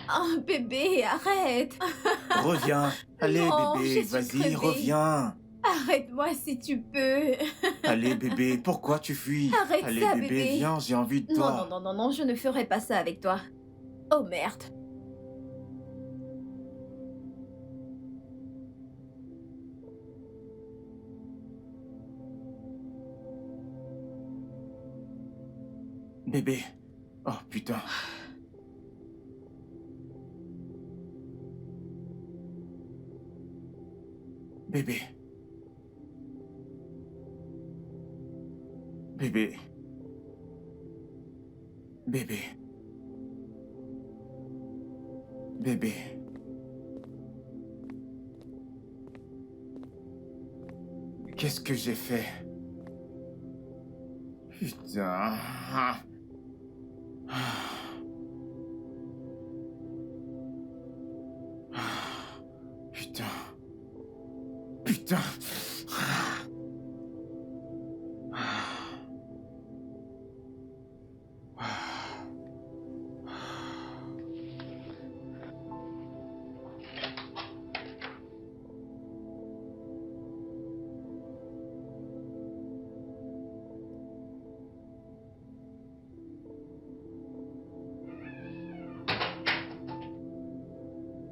Oh, bébé, arrête. Reviens. Allez, Non, bébé, je suis vas-y, crevée. reviens. Arrête-moi si tu peux. Allez, bébé, pourquoi tu fuis? Arrête Allez, ça, bébé, bébé. viens, j'ai envie de Non, non, toi. non, non, non, je ne ferai pas ça avec toi. Oh merde. Bébé. Oh, putain. Bébé. Bébé. Bébé. Bébé. Qu'est-ce que j'ai fait? Putain. Putain. Putain.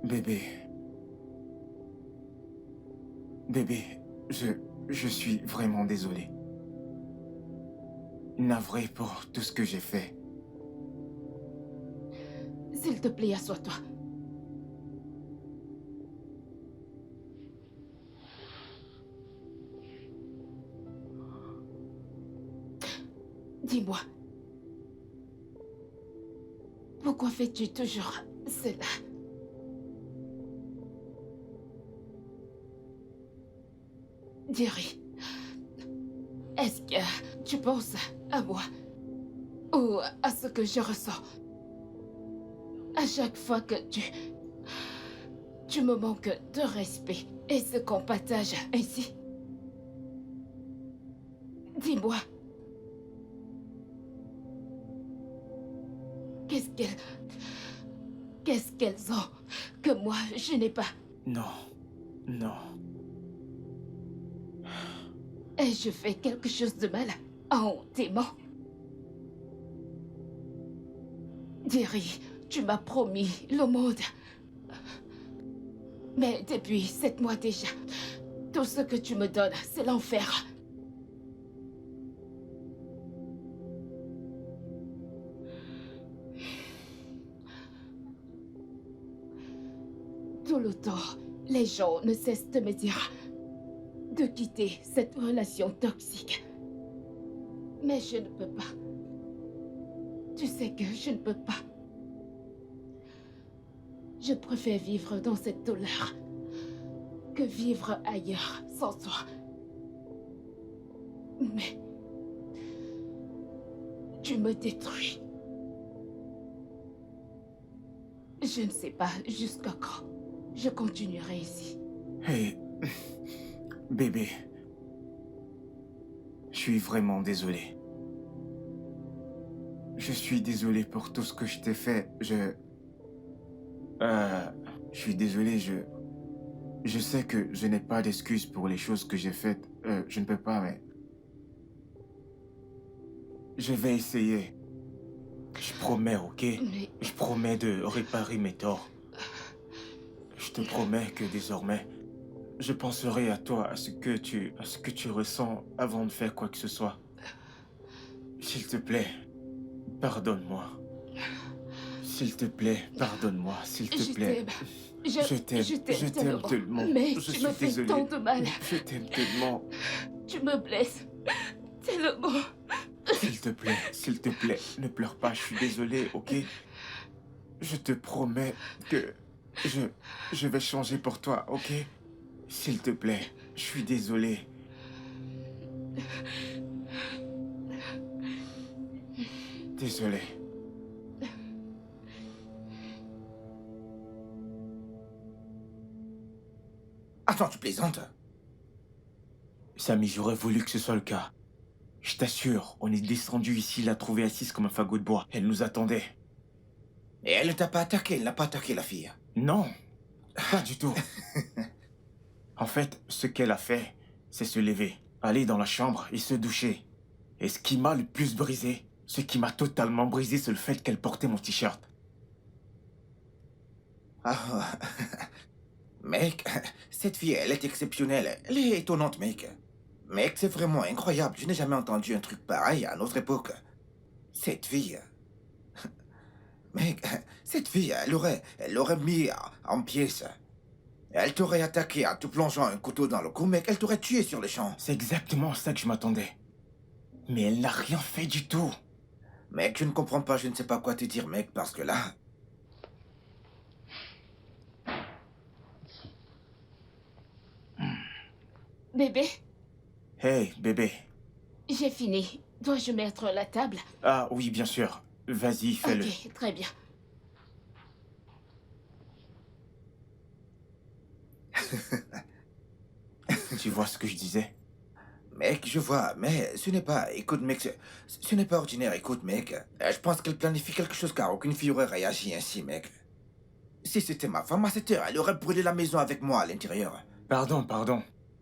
Bébé. Bébé, je suis vraiment désolé. Navré pour tout ce que j'ai fait. S'il te plaît, assois-toi. Dis-moi, pourquoi fais-tu toujours cela? Jerry, est-ce que tu penses à moi ou à ce que je ressens à chaque fois que tu me manques de respect et ce qu'on partage ainsi? Dis-moi, qu'est-ce qu'elles ont que moi je n'ai pas? Non. Non. Ai-je fait quelque chose de mal en t'aimant? Jerry, tu m'as promis le monde. Mais depuis 7 mois déjà, tout ce que tu me donnes, c'est l'enfer. Tout le temps, les gens ne cessent de me dire de quitter cette relation toxique. Mais je ne peux pas. Tu sais que je ne peux pas. Je préfère vivre dans cette douleur que vivre ailleurs sans toi. Mais tu me détruis. Je ne sais pas jusqu'à quand je continuerai ici. Hey, bébé. Je suis vraiment désolé. Je suis désolé pour tout ce que je t'ai fait. Je suis désolé, je sais que je n'ai pas d'excuses pour les choses que j'ai faites. Je ne peux pas, mais... Je vais essayer. Je promets, ok? Mais Je promets de réparer mes torts. Je te promets que désormais, je penserai à toi, à ce que tu ressens avant de faire quoi que ce soit. S'il te plaît, pardonne-moi. S'il te plaît, pardonne-moi, s'il te je plaît. t'aime. Je t'aime, Je je t'aime t'aime tellement. tellement. Mais Je tu suis me fais désolé. tant de mal. Je t'aime tellement. Tu me blesses tellement. S'il te plaît, ne pleure pas, je suis désolé, ok? Je te promets que je, je vais changer pour toi, ok? S'il te plaît, je suis désolé. Désolé. Attends, tu plaisantes? Samy, j'aurais voulu que ce soit le cas. Je t'assure, on est descendu ici, la trouver assise comme un fagot de bois. Elle nous attendait. Et elle ne t'a pas attaqué, elle n'a pas attaqué la fille. Non, pas du tout. En fait, ce qu'elle a fait, c'est se lever, aller dans la chambre et se doucher. Et ce qui m'a le plus brisé, ce qui m'a totalement brisé, c'est le fait qu'elle portait mon t-shirt. Ah, mec, cette fille, elle est exceptionnelle. Elle est étonnante, mec. Mec, c'est vraiment incroyable. Je n'ai jamais entendu un truc pareil à notre époque. Cette fille... Mec, cette fille, elle l'aurait mis en pièces. Elle t'aurait attaqué en te plongeant un couteau dans le cou, mec. Elle t'aurait tué sur le champ. C'est exactement ça que je m'attendais. Mais elle n'a rien fait du tout. Mec, je ne comprends pas, je ne sais pas quoi te dire, mec, parce que là... Bébé, Hey, bébé. j'ai fini. Dois-je mettre la table? Ah oui, bien sûr. Vas-y, fais-le. Ok, très bien. Tu vois ce que je disais? Mec, je vois, mais ce n'est pas... Écoute, mec, ce n'est pas ordinaire, écoute, mec. Je pense qu'elle planifie quelque chose car aucune fille aurait réagi ainsi, mec. Si c'était ma femme à cette heure, elle aurait brûlé la maison avec moi à l'intérieur. Pardon.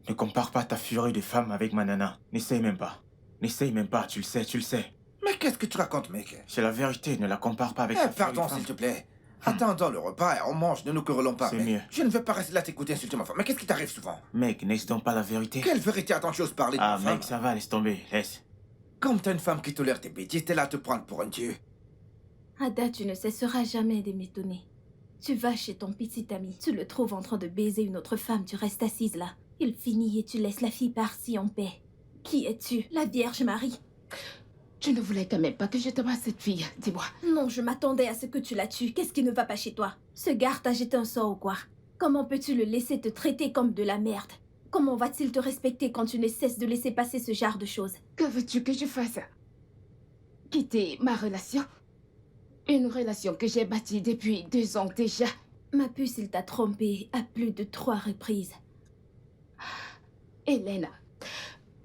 Ne compare pas ta furie de femme avec ma nana. N'essaye même pas. N'essaye même pas, tu le sais. Mais qu'est-ce que tu racontes, mec? C'est la vérité, ne la compare pas avec Eh, ta furie de pardon, femme. s'il te plaît. Attendons le repas et on mange, ne nous querellons pas, C'est mec. mieux. Je ne veux pas rester là t'écouter insulter ma femme. Mais qu'est-ce qui t'arrive souvent? Mec, n'est-ce donc pas la vérité? Quelle vérité attends-tu oses parler de Ah, ma femme? mec, ça va, laisse tomber, laisse. Comme t'as une femme qui tolère tes bêtises, t'es là à te prendre pour un dieu. Ada, tu ne cesseras jamais de m'étonner. Tu vas chez ton petit ami, tu le trouves en train de baiser une autre femme, tu restes assise là. Il finit et tu laisses la fille par-ci en paix. Qui es-tu? La Vierge Marie? Tu ne voulais quand même pas que je te vois cette fille, dis-moi. Non, je m'attendais à ce que tu la tues. Qu'est-ce qui ne va pas chez toi? Ce gars t'a jeté un sort ou quoi? Comment peux-tu le laisser te traiter comme de la merde? Comment va-t-il te respecter quand tu ne cesses de laisser passer ce genre de choses? Que veux-tu que je fasse? Quitter ma relation? Une relation que j'ai bâtie depuis 2 ans déjà. Ma puce, il t'a trompé à plus de 3 reprises. Elena,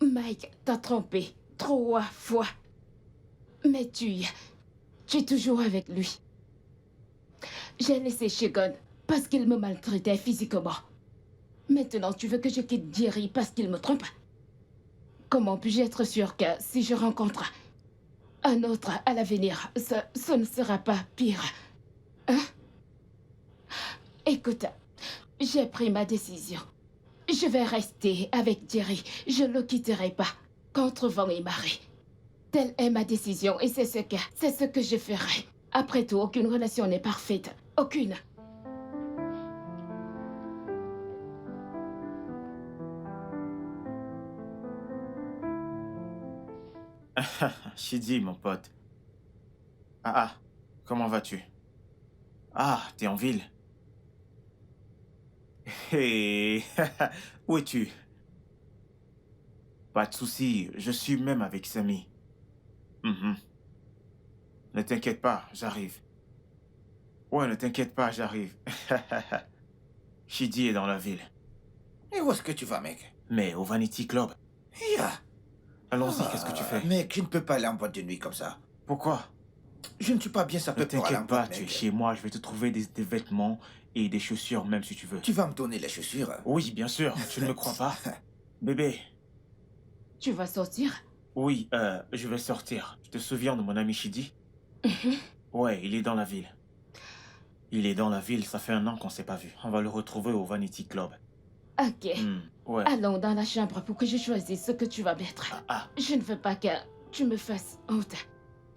Mike t'a trompé 3 fois. Mais tu es toujours avec lui. J'ai laissé Shigon parce qu'il me maltraitait physiquement. Maintenant, tu veux que je quitte Jerry parce qu'il me trompe? Comment puis-je être sûre que si je rencontre un autre à l'avenir, ce ne sera pas pire? Hein? Écoute, j'ai pris ma décision. Je vais rester avec Jerry. Je ne le quitterai pas, contre vent et marée. Telle est ma décision et c'est ce que je ferai. Après tout, aucune relation n'est parfaite. Aucune. Shidi, mon pote. Ah, comment vas-tu? Ah, t'es en ville. Hé, où es-tu? Pas de souci, je suis même avec Samy. Ne t'inquiète pas, j'arrive. Ouais, ne t'inquiète pas, j'arrive. Shidi est dans la ville. Et où est-ce que tu vas, mec? Mais au Vanity Club. Ya. Allons-y, qu'est-ce que tu fais? Mec, je ne peux pas aller en boîte de nuit comme ça. Pourquoi? Je ne suis pas bien Ne sapé pour aller en t'inquiète pas, boîte, tu es mec. chez moi, je vais te trouver des vêtements et des chaussures, même si tu veux. Tu vas me donner les chaussures? Oui, bien sûr, tu ne me crois pas? Bébé, Tu vas sortir? oui, je vais sortir. Tu te souviens de mon ami Shidi? Ouais, il est dans la ville. Il est dans la ville, ça fait 1 an qu'on s'est pas vu. On va le retrouver au Vanity Club. Ok. Ouais. Allons dans la chambre pour que je choisisse ce que tu vas mettre. Je ne veux pas que tu me fasses honte.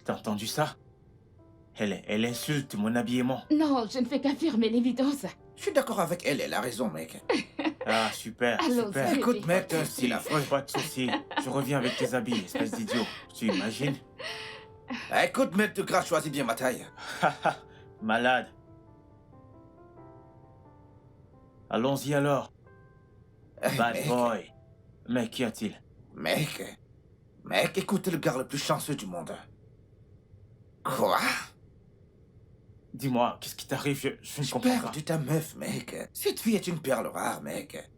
T'as entendu ça? Elle insulte mon habillement. Non, je ne fais qu'affirmer l'évidence. Je suis d'accord avec elle, elle a raison, mec. Ah, super, Allons, super. bébé. Écoute, mec, t'as un style affreux. Pas de soucis. Je reviens avec tes habits, espèce d'idiot. Tu imagines? Écoute, mec, de grâce, choisis bien ma taille. Malade. Allons-y alors. Bad mec. boy. Mais qu'y a-t-il? Mec, écoute, t'es le gars le plus chanceux du monde. Quoi? Dis-moi, qu'est-ce qui t'arrive? Je ne Je comprends perds pas. de ta meuf, mec. Cette fille est une perle rare, mec.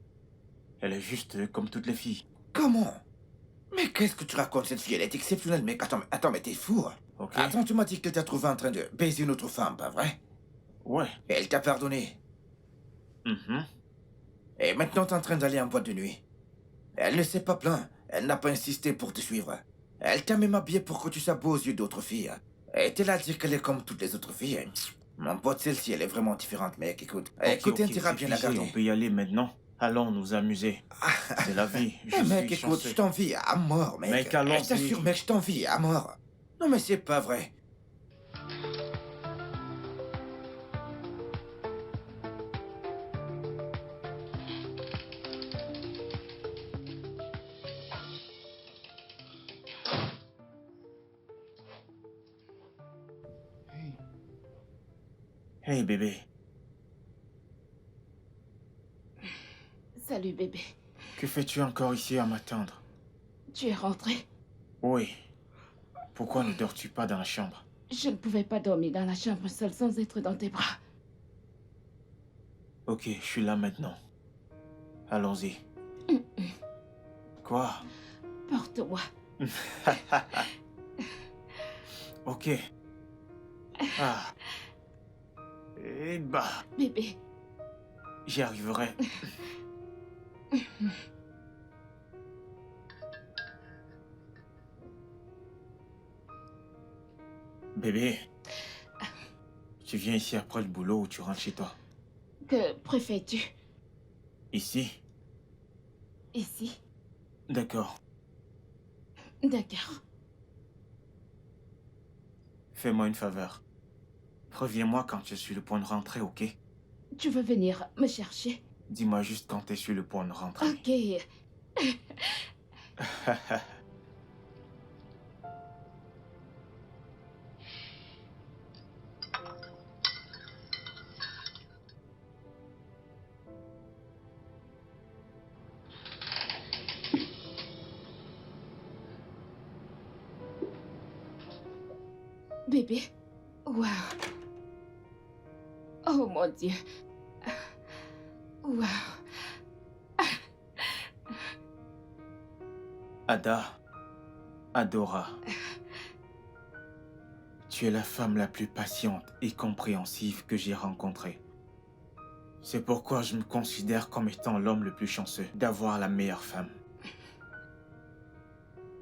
Elle est juste comme toutes les filles. Comment? Mais qu'est-ce que tu racontes, cette fille? Elle est exceptionnelle, mec. Attends, mais t'es fou. ok? Attends, tu m'as dit qu'elle t'a trouvé en train de baiser une autre femme, pas vrai? Ouais. Et elle t'a pardonné. Mhm. Et maintenant, t'es en train d'aller en boîte de nuit. Elle ne s'est pas plainte. Elle n'a pas insisté pour te suivre. Elle t'a même habillé pour que tu sois beau aux yeux d'autres filles. Et t'es là à dire qu'elle est comme toutes les autres filles. Mon pote, celle-ci, elle est vraiment différente, mec. Écoute, écoute, Ok, intérêt à c'est bien la figé, garder. on peut y aller maintenant. Allons nous amuser. C'est la vie. Je Eh, mec, suis écoute, chanceux. je t'envie à mort, mec. Mec, allons-y. Je t'assure, mec, je t'envie à mort. Non, mais c'est pas vrai. Hey bébé, Salut bébé. que fais-tu encore ici à m'attendre? Tu es rentré? Oui. Pourquoi ne dors-tu pas dans la chambre? Je ne pouvais pas dormir dans la chambre seule sans être dans tes bras. Ok, je suis là maintenant. Allons-y. Quoi? Porte-moi. Ok. Ah. Eh bah, Bébé, j'y arriverai. Bébé, tu viens ici après le boulot ou tu rentres chez toi? que préfères-tu? Ici? Ici? D'accord. D'accord. Fais-moi une faveur. Préviens-moi quand je suis le point de rentrer, ok? Tu veux venir me chercher? Dis-moi juste quand tu es sur le point de rentrer. Ok. Bébé. Waouh. Oh mon Dieu. Waouh. Ada, Adora, tu es la femme la plus patiente et compréhensive que j'ai rencontrée. C'est pourquoi je me considère comme étant l'homme le plus chanceux d'avoir la meilleure femme.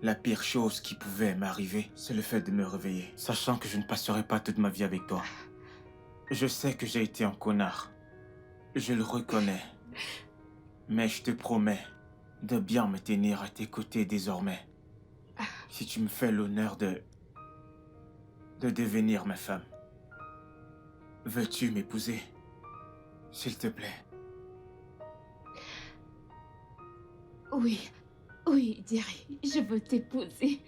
La pire chose qui pouvait m'arriver, c'est le fait de me réveiller, sachant que je ne passerai pas toute ma vie avec toi. Je sais que j'ai été un connard. Je le reconnais. Mais je te promets de bien me tenir à tes côtés désormais. Si tu me fais l'honneur de devenir ma femme. Veux-tu m'épouser? S'il te plaît. Oui. Oui, Jerry. Je veux t'épouser.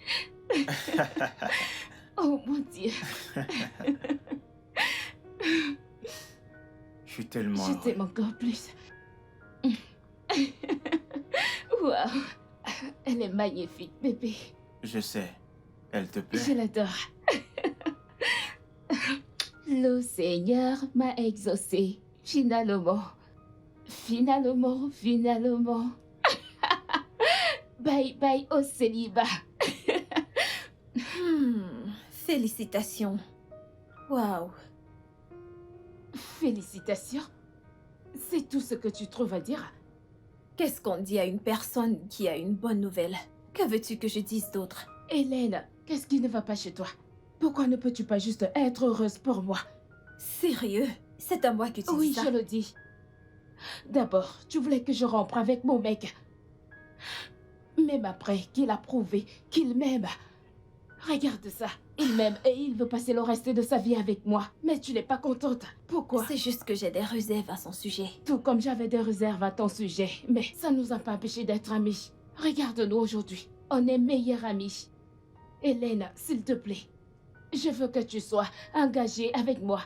Oh mon Dieu. Je suis tellement Je heureux. t'aime encore plus. Waouh. Elle est magnifique, bébé. Je sais. Elle te Je plaît? l'adore. Le Seigneur m'a exaucé. Finalement. Finalement, finalement. Bye bye au célibat. Félicitations. Waouh. Félicitations. C'est tout ce que tu trouves à dire? Qu'est-ce qu'on dit à une personne qui a une bonne nouvelle? Que veux-tu que je dise d'autre? Hélène, qu'est-ce qui ne va pas chez toi? Pourquoi ne peux-tu pas juste être heureuse pour moi? Sérieux? C'est à moi que tu dis Oui, ça? je le dis. D'abord, tu voulais que je rompre avec mon mec. Même après qu'il a prouvé qu'il m'aime. Regarde ça. Il m'aime et il veut passer le reste de sa vie avec moi. Mais tu n'es pas contente. Pourquoi? C'est juste que j'ai des réserves à son sujet. Tout comme j'avais des réserves à ton sujet. Mais ça ne nous a pas empêchés d'être amis. Regarde-nous aujourd'hui. On est meilleurs amis. Hélène, s'il te plaît. Je veux que tu sois engagée avec moi.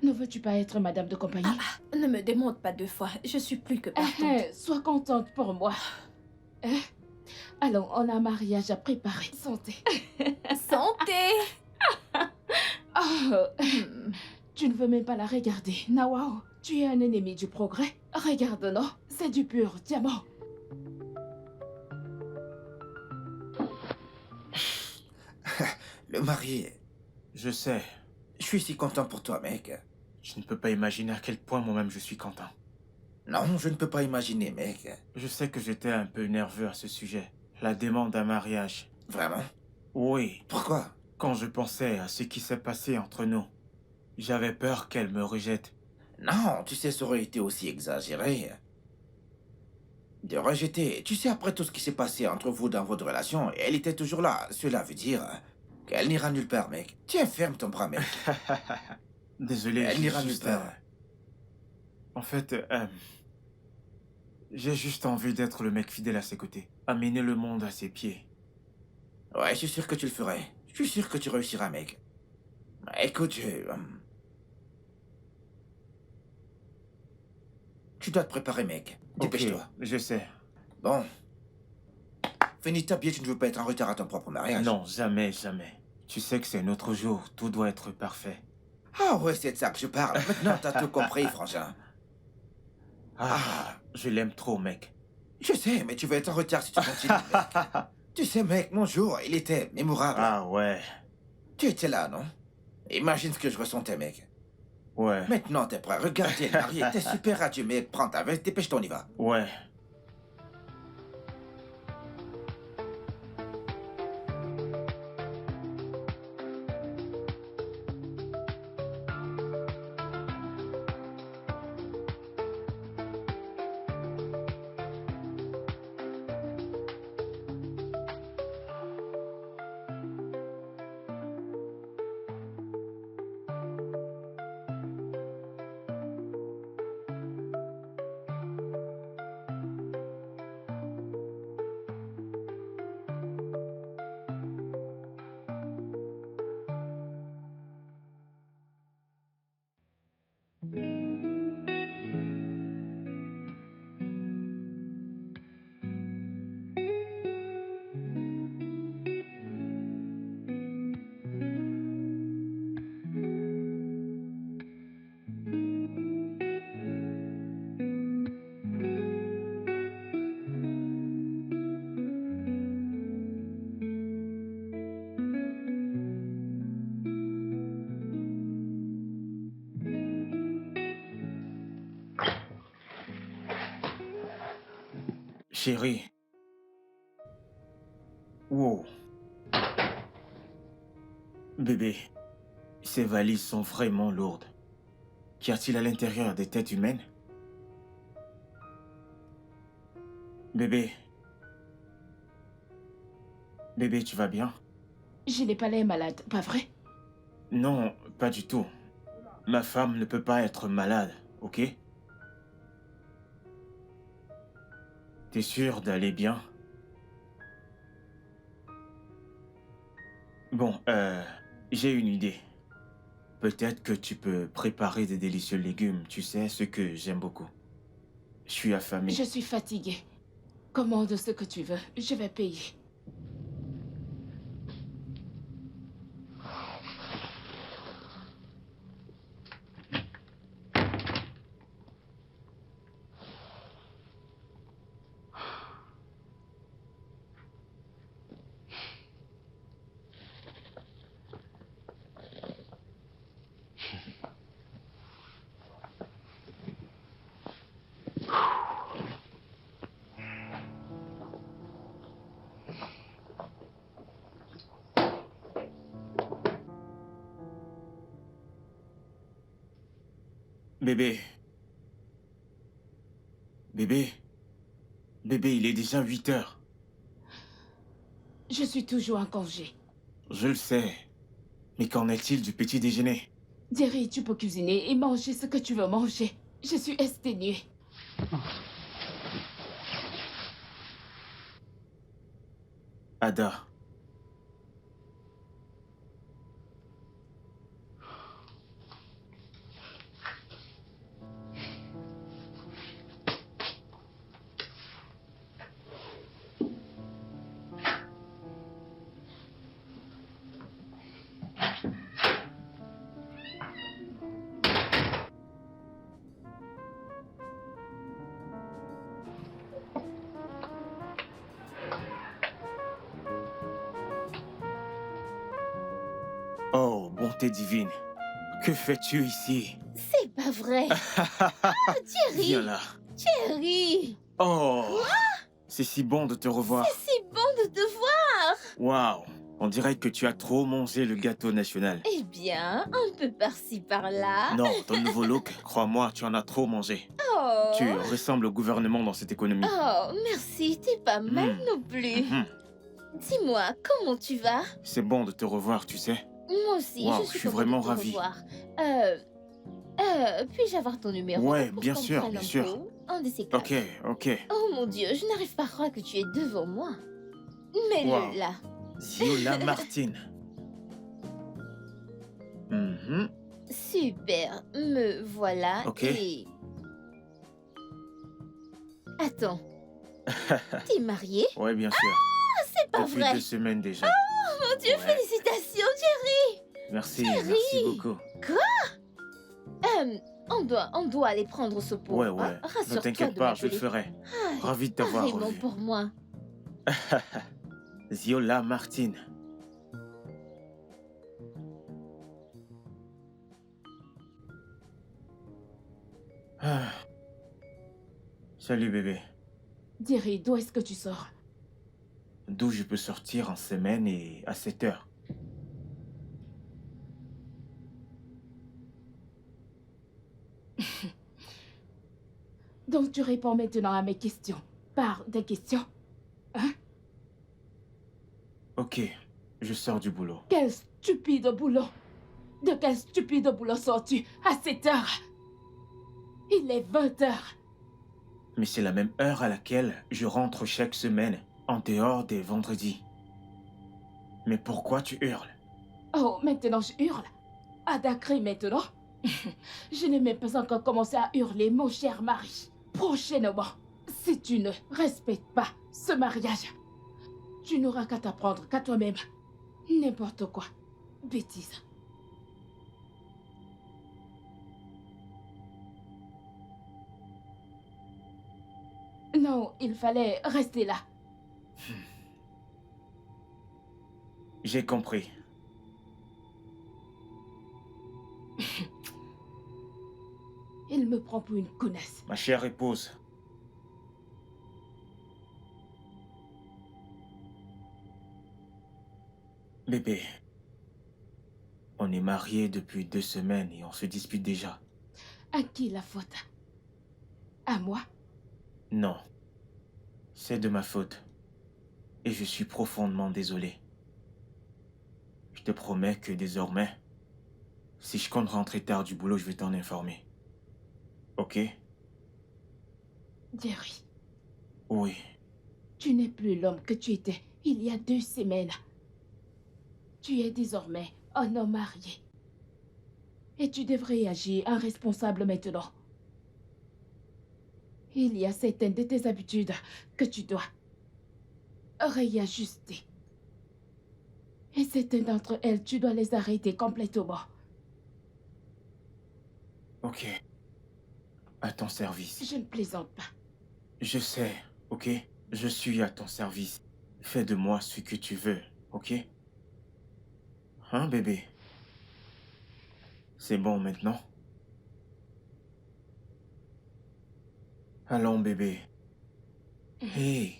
Ne veux-tu pas être madame de compagnie? Ne me demande pas 2 fois. Je suis plus que partante. Sois contente pour moi. Allons, on a un mariage à préparer. Santé. Santé! Oh, tu ne veux même pas la regarder. Nawao, tu es un ennemi du progrès. Regarde, non? C'est du pur diamant. le marier. Je sais. Je suis si content pour toi, mec. Je ne peux pas imaginer à quel point moi-même je suis content. Non, je ne peux pas imaginer, mec. Je sais que j'étais un peu nerveux à ce sujet. La demande d'un mariage. Vraiment? Oui, Pourquoi? quand je pensais à ce qui s'est passé entre nous, j'avais peur qu'elle me rejette. Non, tu sais, ça aurait été aussi exagéré. De rejeter. Tu sais, après tout ce qui s'est passé entre vous dans votre relation, elle était toujours là. Cela veut dire qu'elle n'ira nulle part, mec. Tiens, ferme ton bras, mec. Désolé, Elle j'ai n'ira nulle juste, part. En fait, j'ai juste envie d'être le mec fidèle à ses côtés. Amener le monde à ses pieds. Ouais, je suis sûr que tu le ferais. Je suis sûr que tu réussiras, mec. Écoute, tu dois te préparer, mec. Dépêche-toi. Ok, je sais. Bon. Finis ta tu ne veux pas être en retard à ton propre mariage. Non, jamais, jamais. Tu sais que c'est un autre jour, tout doit être parfait. Ah ouais, c'est de ça que je parle. Maintenant, t'as tout compris, frangin. Je l'aime trop, mec. Je sais, mais tu vas être en retard si tu continues, mec. Tu sais, mec, mon jour, il était mémorable. Ah ouais, Tu étais là, non? Imagine ce que je ressentais, mec. ouais, Maintenant, t'es prêt. Regarde, t'es marié. T'es super radieux, mec. Prends ta veste, dépêche-toi, on y va. ouais. Chérie. Wow. Bébé, ces valises sont vraiment lourdes. Qu'y a-t-il à l'intérieur des têtes humaines? Bébé. Bébé, tu vas bien? Je n'ai pas l'air malade, pas vrai? Non, pas du tout. Ma femme ne peut pas être malade, ok? T'es sûr d'aller bien? Bon, j'ai une idée. Peut-être que tu peux préparer des délicieux légumes, tu sais, ce que j'aime beaucoup. Je suis affamé. Je suis fatiguée. Commande ce que tu veux, je vais payer. Bébé. Bébé. Bébé, il est déjà 8 heures. Je suis toujours en congé. Je le sais. Mais qu'en est-il du petit déjeuner? Jerry, tu peux cuisiner et manger ce que tu veux manger. Je suis exténuée. Ada. bonté divine. Que fais-tu ici? C'est pas vrai. Thierry. Viens là. Thierry. Oh, c'est si bon de te revoir. C'est bon de te voir. Waouh, on dirait que tu as trop mangé le gâteau national. Eh bien, un peu par-ci par-là. Non, ton nouveau look, crois-moi, tu en as trop mangé. Oh. Tu ressembles au gouvernement dans cette économie. Oh, merci, t'es pas mal non plus. Mhm. Dis-moi, comment tu vas? C'est bon de te revoir, tu sais. Moi aussi, Wow, je suis je suis contente vraiment de te ravi. revoir. Puis-je avoir ton numéro? Ouais, pour bien qu'on sûr, prenne bien un sûr. pot? Un de ces quatre. Ok. Oh mon Dieu, je n'arrive pas à croire que tu es devant moi. Mets-le Wow. là. Ziola Martine. Mhm. Super, me voilà. Ok. Et... Attends. T'es marié? Ouais, bien sûr. C'est pas Depuis vrai. 2 semaines déjà. Oh mon Dieu, Ouais. félicitations, Thierry. Merci, Thierry. merci beaucoup. On doit aller prendre ce pot. Ouais. Hein? Ne Rassure-toi t'inquiète de pas, je le m'appeler. ferai. Ah, Ravi de t'avoir pareillement revu. pour moi. Ziola Martine. Ah. Salut bébé. Thierry, d'où est-ce que tu sors? D'où je peux sortir en semaine et à 7 heures. Donc tu réponds maintenant à mes questions. Par des questions. Ok, je sors du boulot. Quel stupide boulot. De quel stupide boulot sors-tu à 7 heures? Il est 20 heures. Mais c'est la même heure à laquelle je rentre chaque semaine, en dehors des vendredis. Mais pourquoi tu hurles? Oh, maintenant je hurle. Adacré maintenant. Je n'ai même pas encore commencé à hurler, mon cher mari. Prochainement, si tu ne respectes pas ce mariage, tu n'auras qu'à t'apprendre qu'à toi-même. N'importe quoi. Bêtise. Non, il fallait rester là. J'ai compris. Il me prend pour une connasse. Ma chère épouse. Bébé. On est mariés depuis 2 semaines et on se dispute déjà. À qui la faute? À moi? Non. C'est de ma faute. Et je suis profondément désolé. Je te promets que désormais, si je compte rentrer tard du boulot, je vais t'en informer. Ok? Jerry, Oui. tu n'es plus l'homme que tu étais il y a 2 semaines. Tu es désormais un homme marié. Et tu devrais agir en responsable maintenant. Il y a certaines de tes habitudes que tu dois réajuster. Et certaines d'entre elles, tu dois les arrêter complètement. Ok. À ton service. Je ne plaisante pas. Je sais, ok? Je suis à ton service. Fais de moi ce que tu veux, ok? Hein, bébé? C'est bon maintenant? Allons, bébé. Hé!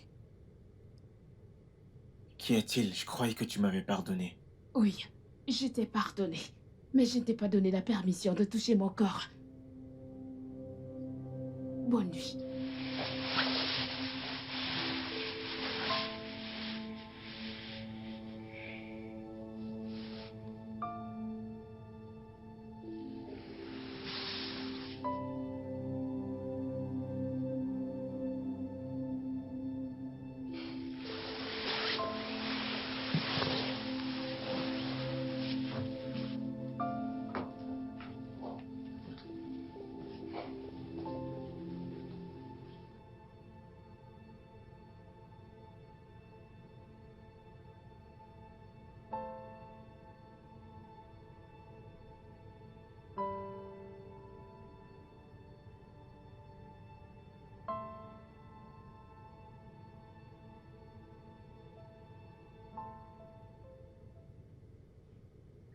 Qu'y a-t-il? Je croyais que tu m'avais pardonné. Oui, je t'ai pardonné. Mais je ne t'ai pas donné la permission de toucher mon corps. Bonne nuit.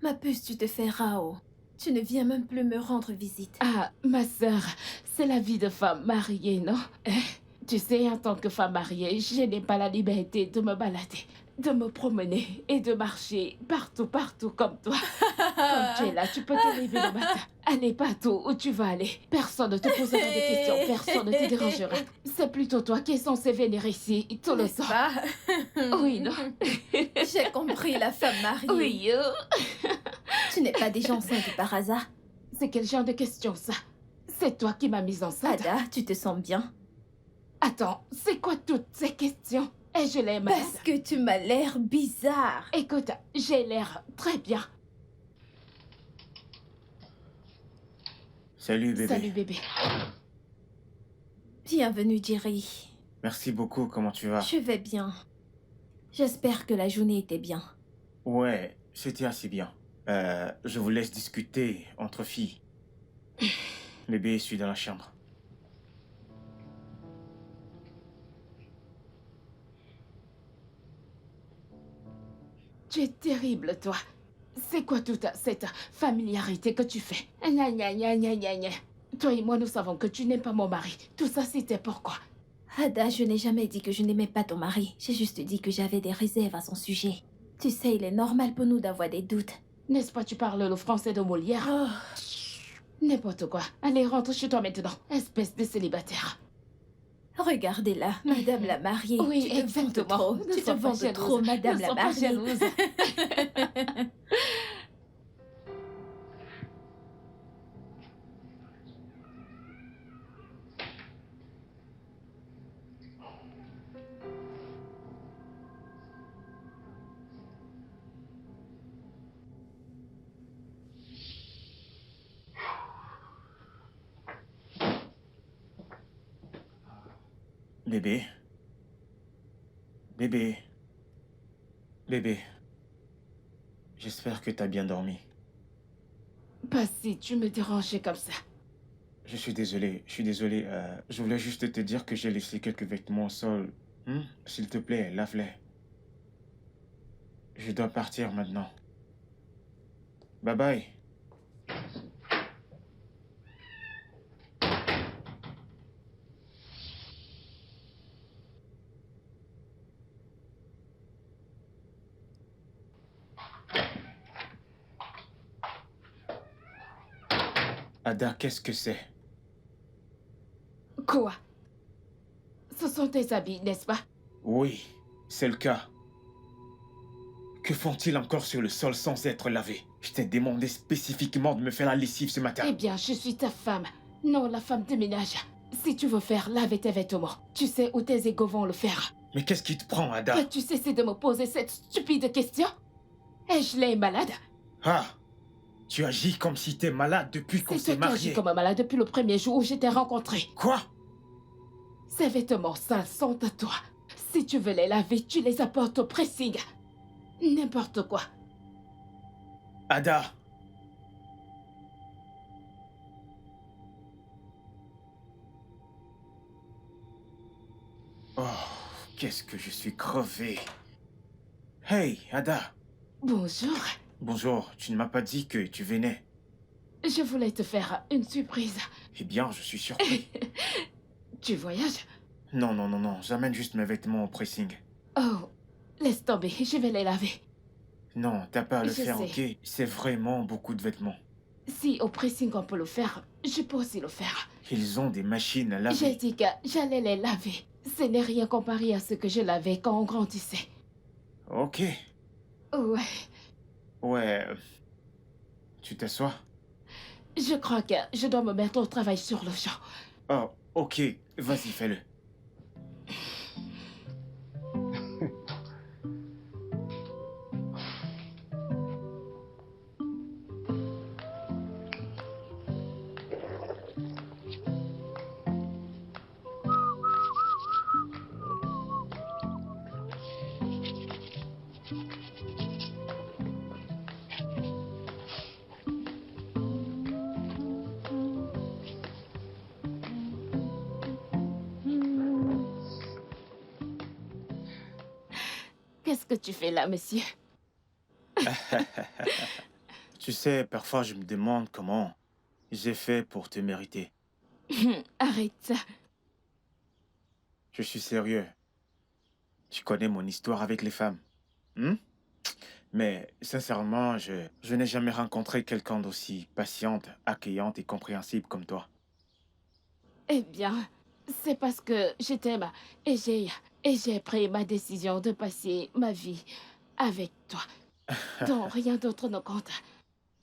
Ma puce, tu te fais rao. Tu ne viens même plus me rendre visite. Ah, ma sœur, c'est la vie de femme mariée, non? Tu sais, en tant que femme mariée, je n'ai pas la liberté de me balader, de me promener et de marcher partout, partout comme toi. Comme tu es là, tu peux te lever le matin, aller partout où tu vas aller. Personne ne te posera des questions, personne ne te dérangera. C'est plutôt toi qui es censé venir ici tout le N'est-ce temps. pas? Oui, non? J'ai compris, la femme mariée. Oui, Tu n'es pas déjà enceinte par hasard? c'est quel genre de question ça? C'est toi qui m'as mise enceinte? Ada, tu te sens bien? Attends, c'est quoi toutes ces questions? Et je l'aime malade. Parce que tu m'as l'air bizarre. Écoute, j'ai l'air très bien. Salut bébé. Salut bébé. Bienvenue, Jerry. Merci beaucoup, comment tu vas? Je vais bien. J'espère que la journée était bien. Ouais, c'était assez bien. Je vous laisse discuter entre filles. Bébé, je suis dans la chambre. Tu es terrible, toi. C'est quoi toute cette familiarité que tu fais? Gna gna gna gna gna gna. Toi et moi, nous savons que tu n'aimes pas mon mari. Tout ça, c'était pourquoi? Ada, je n'ai jamais dit que je n'aimais pas ton mari. J'ai juste dit que j'avais des réserves à son sujet. Tu sais, il est normal pour nous d'avoir des doutes. N'est-ce pas, tu parles le français de Molière? Oh, N'importe quoi. Allez, rentre chez toi maintenant, espèce de célibataire. regardez-la, Madame la mariée. Oui, tu te vends de exactement. trop. Ne Tu te sois pas vends de jalouse. trop, Madame Ne la sois pas mariée. jalouse. Bébé. Bébé. Bébé. J'espère que t'as bien dormi. Pas si tu me dérangeais comme ça. Je suis désolé, je voulais juste te dire que j'ai laissé quelques vêtements au sol. S'il te plaît, lave-les. Je dois partir maintenant. Bye bye. Ada, qu'est-ce que c'est? Quoi? Ce sont tes habits, n'est-ce pas? Oui, c'est le cas. Que font-ils encore sur le sol sans être lavés? Je t'ai demandé spécifiquement de me faire la lessive ce matin. Eh bien, je suis ta femme. Non, la femme de ménage. Si tu veux faire laver tes vêtements, tu sais où tes égaux vont le faire. Mais qu'est-ce qui te prend, Ada? Peux-tu cesser de me poser cette stupide question? Ai-je l'air malade? Ah! Tu agis comme si t'es malade depuis qu'on C'est s'est toi qui agis mariés. comme un malade depuis le premier jour où je t'ai rencontré. Quoi? Ces vêtements sales sont à toi. Si tu veux les laver, tu les apportes au pressing. N'importe quoi. Ada! Oh, qu'est-ce que je suis crevé. Hey, Ada! Bonjour. Bonjour, tu ne m'as pas dit que tu venais. Je voulais te faire une surprise. Eh bien, je suis surpris. Tu voyages? Non, non, non, non, j'amène juste mes vêtements au pressing. Oh, laisse tomber, je vais les laver. Non, t'as pas à le Je faire, sais. ok? C'est vraiment beaucoup de vêtements. Si au pressing on peut le faire, je peux aussi le faire. Ils ont des machines à J'ai laver. dit que j'allais les laver. Ce n'est rien comparé à ce que je lavais quand on grandissait. Ok. Ouais, Ouais. Tu t'assois? je crois que je dois me mettre au travail sur le champ. Oh, ok. Vas-y, fais-le. Qu'est-ce que tu fais là, monsieur? Tu sais, parfois je me demande comment j'ai fait pour te mériter. Arrête ça. Je suis sérieux. Tu connais mon histoire avec les femmes. Hmm? Mais sincèrement, je n'ai jamais rencontré quelqu'un d'aussi patiente, accueillante et compréhensible comme toi. Eh bien, c'est parce que je t'aime et j'ai pris ma décision de passer ma vie avec toi. Donc rien d'autre ne compte.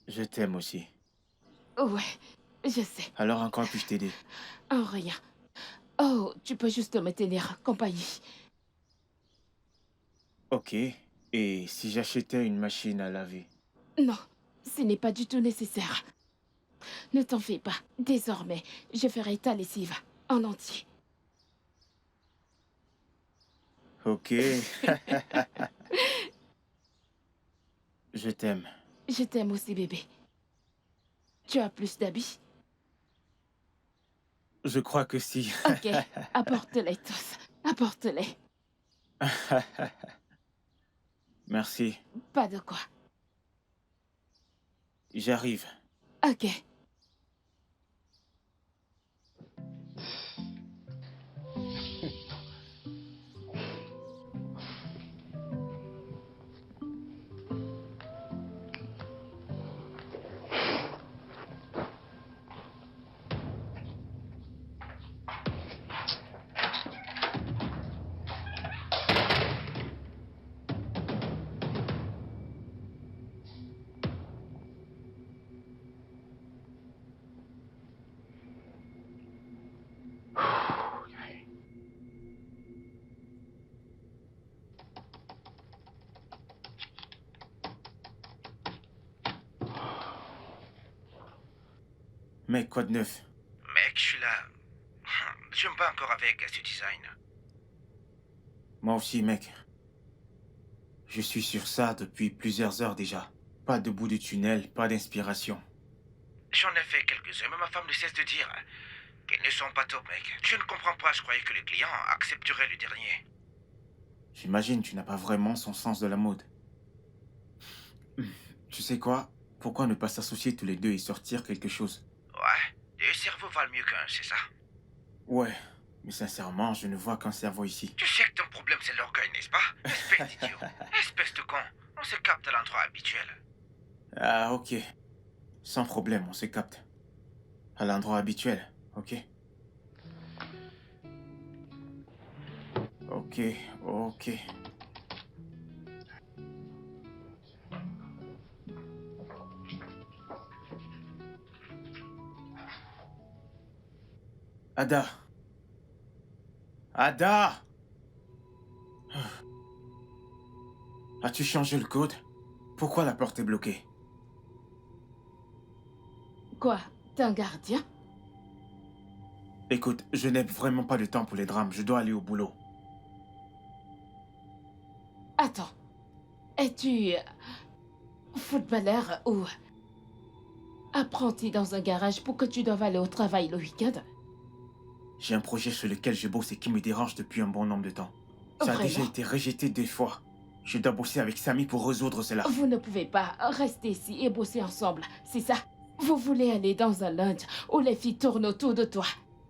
Je t'aime aussi. Ouais, je sais. Alors encore puis-je t'aider? En rien. Oh, tu peux juste me tenir compagnie. Ok. Et si j'achetais une machine à laver? Non, ce n'est pas du tout nécessaire. Ne t'en fais pas. Désormais, je ferai ta lessive en entier. Ok. Je t'aime. Je t'aime aussi, bébé. Tu as plus d'habits? Je crois que si. Ok, apporte-les tous. Apporte-les. Merci. Pas de quoi. J'arrive. Ok. Mais quoi de neuf? Mec, je suis là. Je me bats encore avec ce design. Moi aussi, mec. Je suis sur ça depuis plusieurs heures déjà. Pas de bout de tunnel, pas d'inspiration. J'en ai fait quelques-uns, mais ma femme ne cesse de dire qu'ils ne sont pas top, mec. Je ne comprends pas, je croyais que les clients accepteraient le dernier. J'imagine tu n'as pas vraiment son sens de la mode. Tu sais quoi? Pourquoi ne pas s'associer tous les deux et sortir quelque chose? Ouais, deux cerveaux valent mieux qu'un, c'est ça. Ouais, mais sincèrement, je ne vois qu'un cerveau ici. Tu sais que ton problème, c'est l'orgueil, n'est-ce pas? Espèce d'idiot. Espèce de con. On se capte à l'endroit habituel. Ah, ok. Sans problème, on se capte. À l'endroit habituel, ok? Ok, ok. Ada! Ada! As-tu changé le code? Pourquoi la porte est bloquée? Quoi? T'es un gardien? Écoute, je n'ai vraiment pas de temps pour les drames, je dois aller au boulot. Attends. Es-tu footballeur ou apprenti dans un garage pour que tu doives aller au travail le week-end? J'ai un projet sur lequel je bosse et qui me dérange depuis un bon nombre de temps. Ça a déjà Vraiment? été rejeté 2 fois. Je dois bosser avec Samy pour résoudre cela. Vous ne pouvez pas rester ici et bosser ensemble, c'est ça? Vous voulez aller dans un lunch où les filles tournent autour de toi.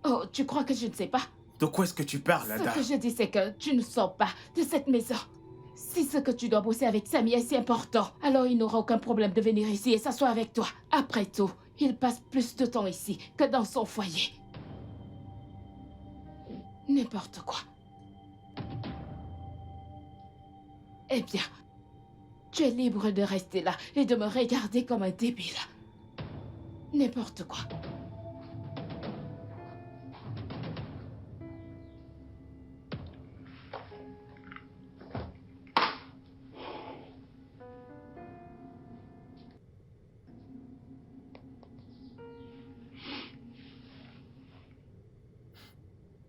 Oh, tu crois que je ne sais pas? De quoi est-ce que tu parles, Ce Ada? que je dis, c'est que tu ne sors pas de cette maison. Si ce que tu dois bosser avec Samy est si important, alors il n'aura aucun problème de venir ici et s'asseoir avec toi. Après tout, il passe plus de temps ici que dans son foyer. N'importe quoi. Eh bien, tu es libre de rester là et de me regarder comme un débile. N'importe quoi.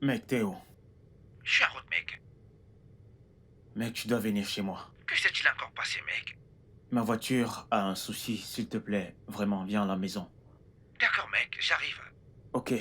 Mec, Théo. Je suis en route, mec. Mec, tu dois venir chez moi. Que s'est-il encore passé, mec? Ma voiture a un souci, s'il te plaît. Vraiment, viens à la maison. D'accord, mec, j'arrive. Ok.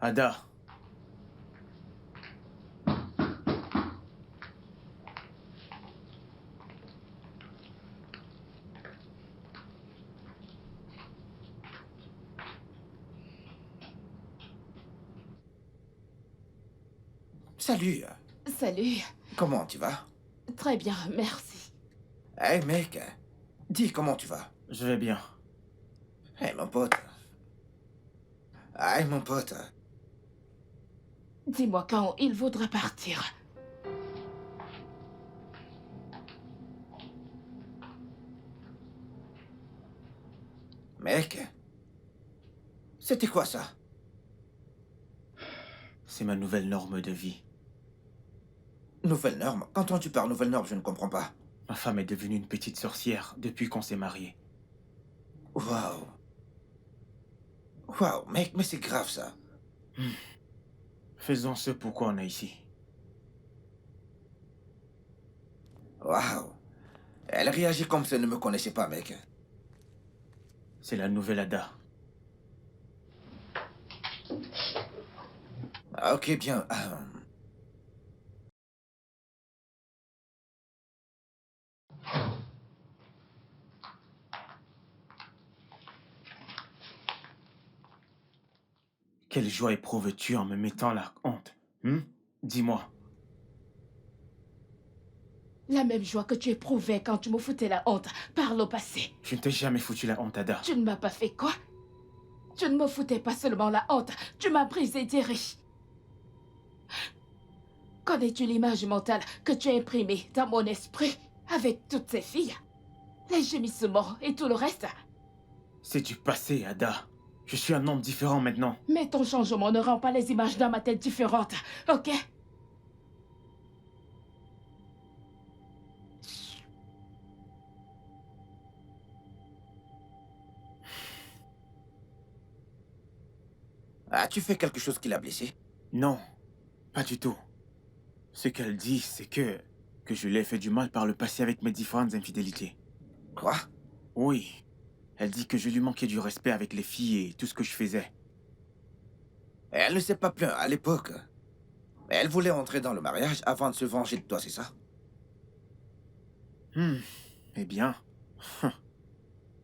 Ada. Salut. Salut. Comment tu vas? Très bien, merci. Hey mec, dis comment tu vas? Je vais bien. Hey mon pote. Hey mon pote. Dis-moi quand il voudra partir. Mec, c'était quoi ça? C'est ma nouvelle norme de vie. Nouvelle norme? Quand tu parles nouvelle norme, je ne comprends pas. Ma femme est devenue une petite sorcière depuis qu'on s'est mariés. Waouh. Waouh, mec, mais c'est grave ça. Faisons ce pourquoi on est ici. Waouh. Elle réagit comme si elle ne me connaissait pas, mec. C'est la nouvelle Ada. Ah, ok, bien. Quelle joie éprouves-tu en me mettant la honte? Dis-moi. La même joie que tu éprouvais quand tu me foutais la honte par le passé. Je ne t'ai jamais foutu la honte, Ada. Tu ne m'as pas fait quoi? Tu ne me foutais pas seulement la honte, tu m'as brisé Thierry. Connais-tu l'image mentale que tu as imprimée dans mon esprit avec toutes ces filles? Les gémissements et tout le reste? C'est du passé, Ada. Je suis un homme différent maintenant. Mais ton changement ne rend pas les images dans ma tête différentes, ok? As-tu fait quelque chose qui l'a blessé? Non, pas du tout. Ce qu'elle dit, c'est que je lui ai fait du mal par le passé avec mes différentes infidélités. Quoi? Oui. Elle dit que je lui manquais du respect avec les filles et tout ce que je faisais. Elle ne s'est pas plainte à l'époque. Elle voulait entrer dans le mariage avant de se venger de toi, c'est ça? Eh bien,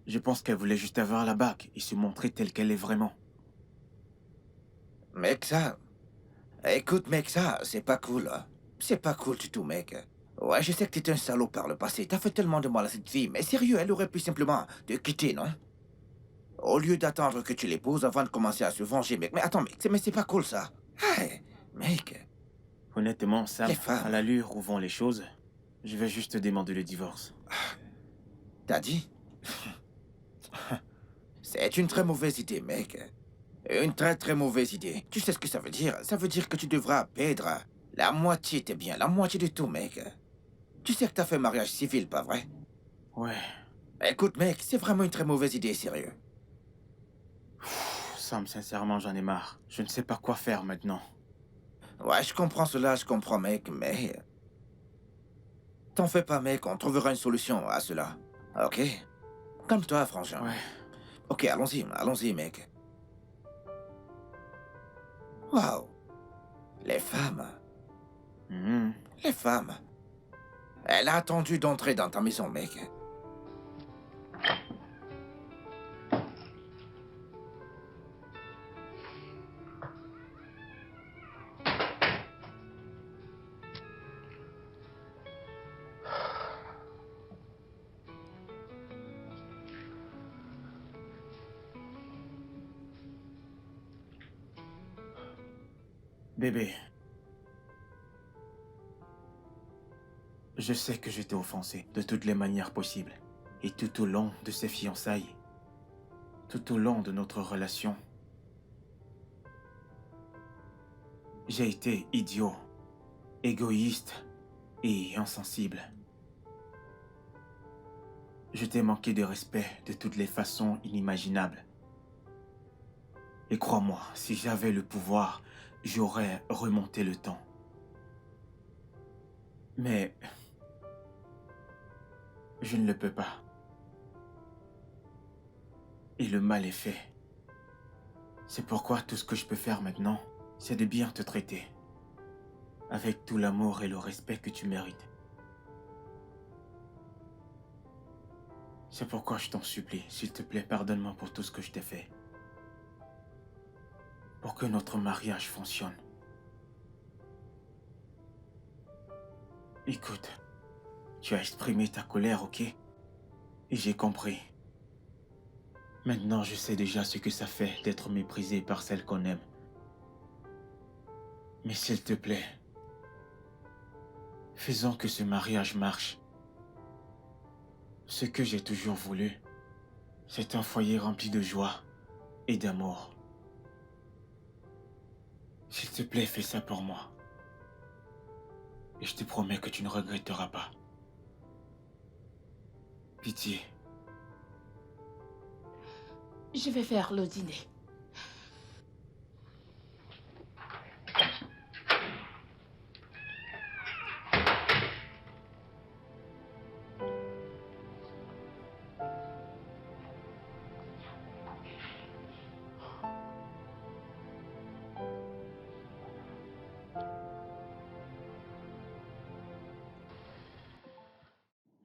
je pense qu'elle voulait juste avoir la bague et se montrer telle qu'elle est vraiment. Mec, ça... Écoute, mec, ça, c'est pas cool. Hein. C'est pas cool du tout, mec. Ouais, je sais que t'étais un salaud par le passé. T'as fait tellement de mal à cette fille. Mais sérieux, elle aurait pu simplement te quitter, non? Au lieu d'attendre que tu l'épouses avant de commencer à se venger, mec. Mais attends, mec, c'est pas cool, ça. Hey, mec. Honnêtement, Sam, Les femmes. à l'allure où vont les choses, je vais juste demander le divorce. T'as dit? C'est une très mauvaise idée, mec. Une très très mauvaise idée. Tu sais ce que ça veut dire? Ça veut dire que tu devras perdre la moitié, t'es bien, la moitié de tout, mec. Tu sais que t'as fait mariage civil, pas vrai? Ouais. Écoute, mec, c'est vraiment une très mauvaise idée, sérieux. Sam, sincèrement, j'en ai marre. Je ne sais pas quoi faire maintenant. Ouais, je comprends cela, je comprends, mec, mais... T'en fais pas, mec, on trouvera une solution à cela. Ok? Calme-toi, frangin. Ouais. Ok, allons-y, mec. Waouh. Les femmes. Les femmes. Elle a attendu d'entrer dans ta maison, mec. Bébé. Je sais que je t'ai offensé de toutes les manières possibles. Et tout au long de ces fiançailles. Tout au long de notre relation. J'ai été idiot, égoïste et insensible. Je t'ai manqué de respect de toutes les façons inimaginables. Et crois-moi, si j'avais le pouvoir, j'aurais remonté le temps. Mais je ne le peux pas. Et le mal est fait. C'est pourquoi tout ce que je peux faire maintenant, c'est de bien te traiter. Avec tout l'amour et le respect que tu mérites. C'est pourquoi je t'en supplie, s'il te plaît, pardonne-moi pour tout ce que je t'ai fait. Pour que notre mariage fonctionne. Écoute, tu as exprimé ta colère, ok? Et j'ai compris. Maintenant, je sais déjà ce que ça fait d'être méprisé par celle qu'on aime. Mais s'il te plaît, faisons que ce mariage marche. Ce que j'ai toujours voulu, c'est un foyer rempli de joie et d'amour. S'il te plaît, fais ça pour moi. Et je te promets que tu ne regretteras pas. Pitié. Je vais faire le dîner.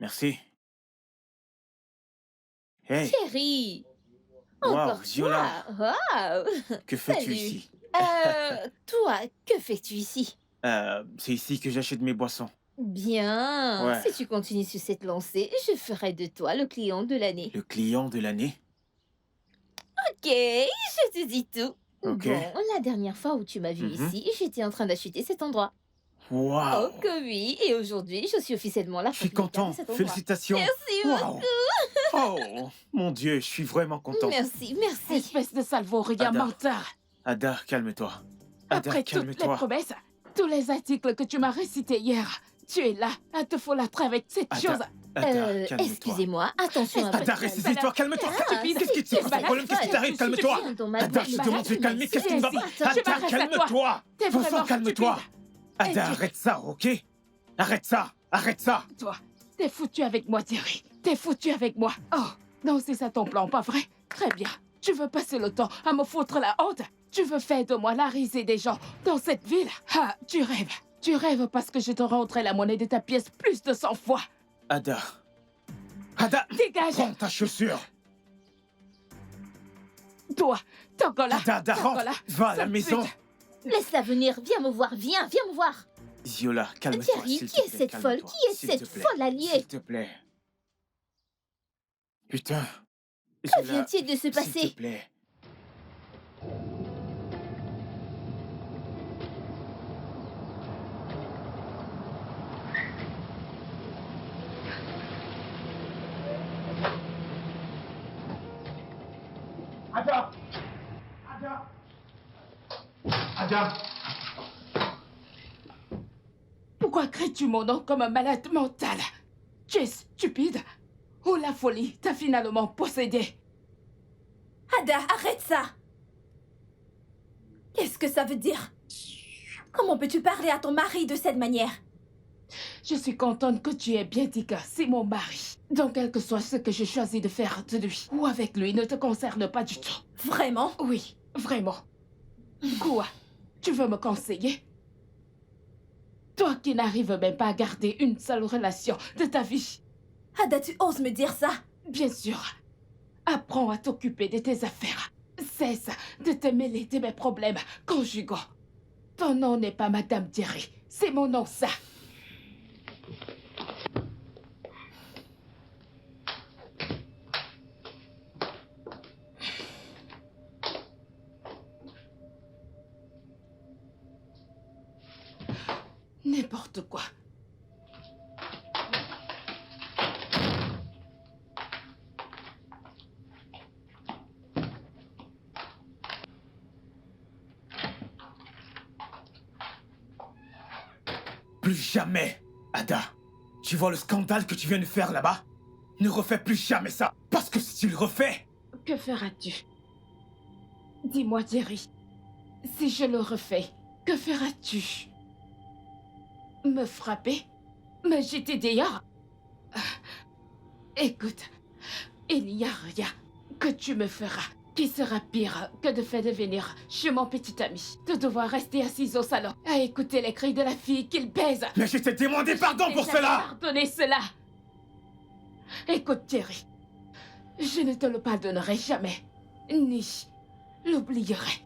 Merci. Hey, Chérie, wow, encore Viola, toi. Waouh. que fais-tu Salut. ici? Toi, que fais-tu ici? C'est ici que j'achète mes boissons. Bien. Ouais. Si tu continues sur cette lancée, je ferai de toi le client de l'année. Le client de l'année? Ok, je te dis tout. Ok. Bon, la dernière fois où tu m'as vu Mhm. ici, j'étais en train d'acheter cet endroit. Wow. Oh que oui, et aujourd'hui, je suis officiellement la Je suis propriétaire content. de cet endroit. Félicitations. Merci Wow. Oh, mon Dieu, je suis vraiment content. Merci, merci. Espèce de salvaurien Ada. menteur. Ada, calme-toi. Ada, Après toutes les calme-toi. promesses, tous les articles que tu m'as récités hier, tu es là à te folâtrer avec cette Ada. chose. Ada, calme-toi. Excusez-moi, attention à votre Ada, calme. ressaisis-toi, calme-toi. Stupide. Qu'est-ce qui te Tu es passe? malade. Problème, qu'est-ce qui t'arrive? Calme-toi. Tiens ton mal Ada, de je te malade, demande de te calmer. Qu'est-ce qui ne va pas? Viens ici. Je Ada, m'adresse à toi. calme-toi. T'es Bon vraiment sang, calme-toi. stupide. Ada, Et tu- arrête ça, ok? Arrête ça. Arrête ça. Toi, t'es foutu avec moi, Thierry. T'es foutu avec moi. Oh, non, c'est ça ton plan, pas vrai? Très bien. Tu veux passer le temps à me foutre la honte? Tu veux faire de moi la risée des gens dans cette ville? Ah, tu rêves. Tu rêves parce que je te rendrai la monnaie de ta pièce plus de 100 fois. Ada. Ada, Dégage. prends ta chaussure. Toi, Togola. Ada, rentre. Togola. Va à la Sale maison. pute. Laisse-la venir, viens me voir, viens me voir. Viola, calme-toi. Thierry, s'il qui te est plaît, cette folle? calme-toi, Qui est s'il cette te plaît, folle alliée? S'il te plaît. Putain. Que vient-il de se S'il passer? te plaît. Ada! Ada! Ada! Pourquoi crées-tu mon nom comme un malade mental? Tu es stupide? Ou la folie t'a finalement possédé? Ada, arrête ça! Qu'est-ce que ça veut dire? Comment peux-tu parler à ton mari de cette manière? Je suis contente que tu aies bien dit que c'est mon mari. Donc, quel que soit ce que je choisis de faire de lui ou avec lui ne te concerne pas du tout. Vraiment? Oui, vraiment. Quoi? Tu veux me conseiller? Toi qui n'arrives même pas à garder une seule relation de ta vie. Ada, tu oses me dire ça? Bien sûr. Apprends à t'occuper de tes affaires. Cesse de te mêler de mes problèmes conjugaux. Ton nom n'est pas Madame Thierry. C'est mon nom, ça. N'importe quoi. Plus jamais, Ada. Tu vois le scandale que tu viens de faire là-bas? Ne refais plus jamais ça. Parce que si tu le refais... Que feras-tu? Dis-moi, Thierry. Si je le refais, que feras-tu? Me frapper? Me jeter dehors? Écoute, il n'y a rien que tu me feras Qui sera pire que de faire devenir chez mon petit ami, de devoir rester assise au salon, à écouter les cris de la fille qu'il baise. Mais je t'ai demandé pardon pour cela! Pardonnez cela! Écoute, Thierry, je ne te le pardonnerai jamais, ni l'oublierai.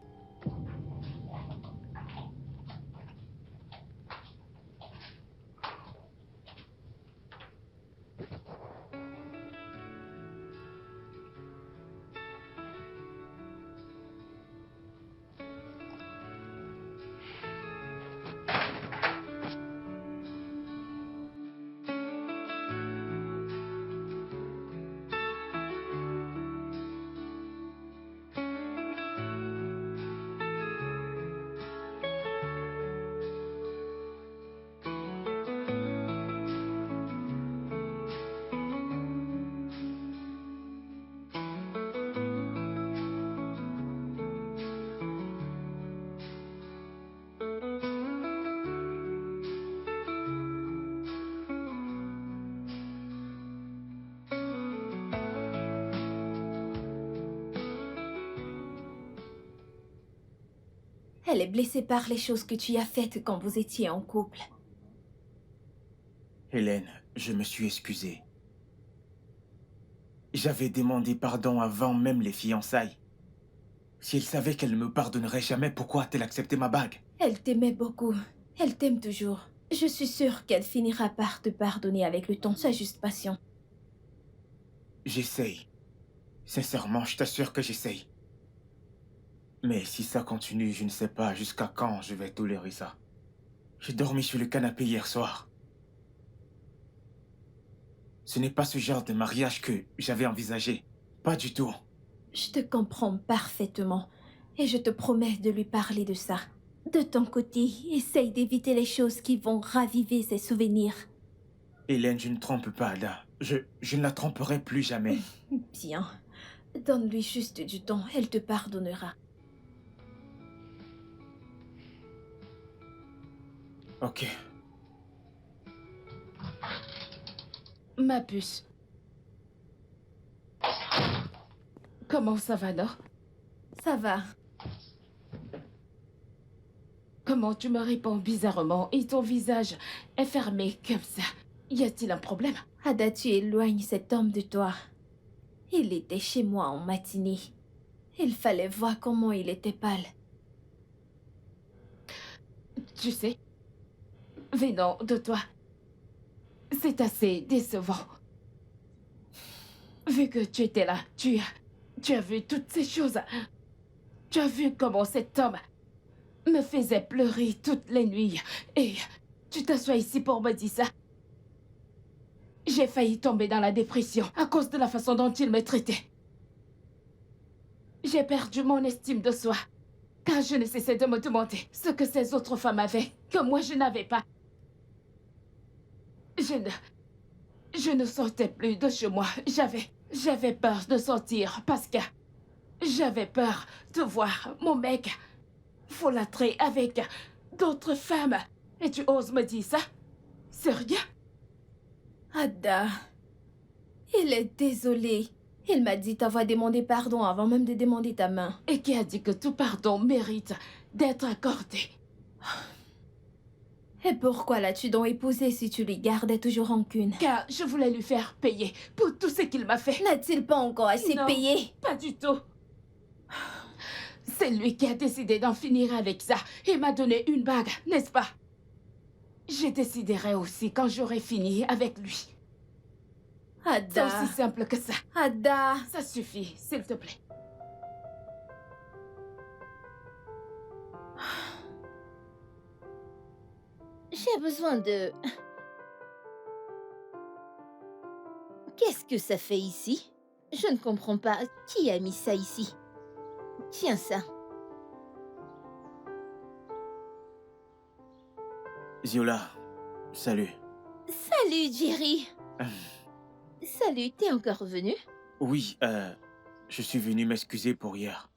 Elle est blessée par les choses que tu as faites quand vous étiez en couple. Hélène, je me suis excusé. J'avais demandé pardon avant même les fiançailles. Si elle savait qu'elle ne me pardonnerait jamais, pourquoi a-t-elle accepté ma bague? Elle t'aimait beaucoup. Elle t'aime toujours. Je suis sûre qu'elle finira par te pardonner avec le temps. Sois juste patient. J'essaye. Sincèrement, je t'assure que j'essaye. Mais si ça continue, je ne sais pas jusqu'à quand je vais tolérer ça. J'ai dormi sur le canapé hier soir. Ce n'est pas ce genre de mariage que j'avais envisagé. Pas du tout. Je te comprends parfaitement. Et je te promets de lui parler de ça. De ton côté, essaye d'éviter les choses qui vont raviver ses souvenirs. Hélène, je ne trompe pas Ada. Je ne la tromperai plus jamais. Bien. Donne-lui juste du temps, elle te pardonnera. Ok. Ma puce. Comment ça va, non? Ça va. Comment tu me réponds bizarrement et ton visage est fermé comme ça? Y a-t-il un problème? Ada, tu éloignes cet homme de toi. Il était chez moi en matinée. Il fallait voir comment il était pâle. Tu sais, venant de toi, c'est assez décevant. Vu que tu étais là, tu as vu toutes ces choses. Tu as vu comment cet homme me faisait pleurer toutes les nuits. Et tu t'assois ici pour me dire ça. J'ai failli tomber dans la dépression à cause de la façon dont il me traitait. J'ai perdu mon estime de soi, car je ne cessais de me demander ce que ces autres femmes avaient, que moi je n'avais pas. Je ne sortais plus de chez moi. J'avais peur de sortir parce que j'avais peur de voir mon mec folâtrer avec d'autres femmes. Et tu oses me dire ça? Sérieux? Ada, il est désolé. Il m'a dit t'avoir demandé pardon avant même de demander ta main. Et qui a dit que tout pardon mérite d'être accordé? Et pourquoi l'as-tu donc épousé si tu lui gardais toujours rancune? Car je voulais lui faire payer pour tout ce qu'il m'a fait. N'a-t-il pas encore assez Non. payé? Pas du tout. C'est lui qui a décidé d'en finir avec ça et m'a donné une bague, n'est-ce pas? Je déciderai aussi quand j'aurai fini avec lui. C'est Ada, aussi simple que ça. Ada. Ça suffit, s'il te plaît. J'ai besoin de... Qu'est-ce que ça fait ici? Je ne comprends pas. Qui a mis ça ici? Tiens ça. Ziola, salut. Salut, Jerry. Salut, t'es encore revenu? Oui, je suis venu m'excuser pour hier.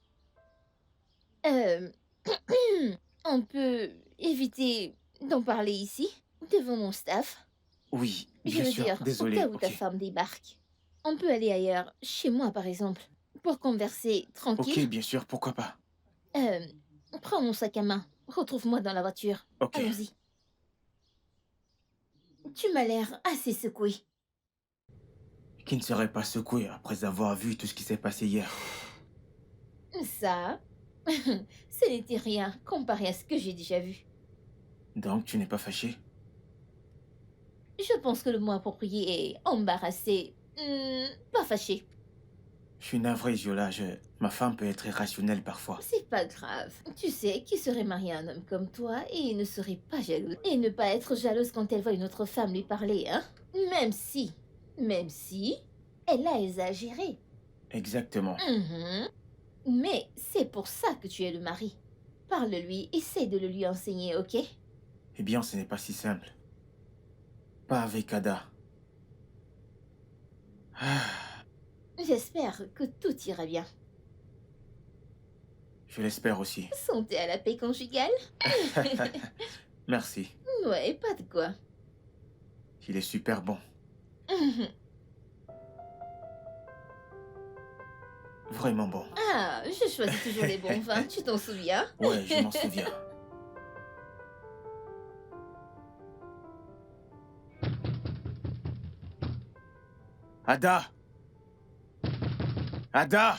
On peut éviter d'en parler ici, devant mon staff? Oui, Je bien veux sûr, dire, désolé. au cas où ta ok. femme débarque. On peut aller ailleurs, chez moi par exemple. pour converser Ok, tranquille. bien sûr, pourquoi pas. Euh, Prends mon sac à main. Retrouve-moi dans la voiture. Ok. Allons-y. Tu m'as l'air assez secoué. Qui ne serait pas secoué après avoir vu tout ce qui s'est passé hier? Ça, ce n'était rien comparé à ce que j'ai déjà vu. Donc, tu n'es pas fâché? Je pense que le mot approprié est embarrassé. Pas fâché. Je suis navré, Viola. Ma femme peut être irrationnelle parfois. C'est pas grave. Tu sais, qui serait marié à un homme comme toi et ne serait pas jalouse. Et ne pas être jalouse quand elle voit une autre femme lui parler, hein? Même si, elle a exagéré. Exactement. Mhm. Mais c'est pour ça que tu es le mari. Parle-lui, essaie de le lui enseigner, ok? Eh bien, ce n'est pas si simple. Pas avec Ada. Ah, J'espère que tout ira bien. je l'espère aussi. Santé à la paix conjugale? Merci. Ouais, pas de quoi. Il est super bon. Mhm. Vraiment bon. Ah, je choisis toujours les bons vins, tu t'en souviens? Ouais, je m'en souviens. Ada! Ada!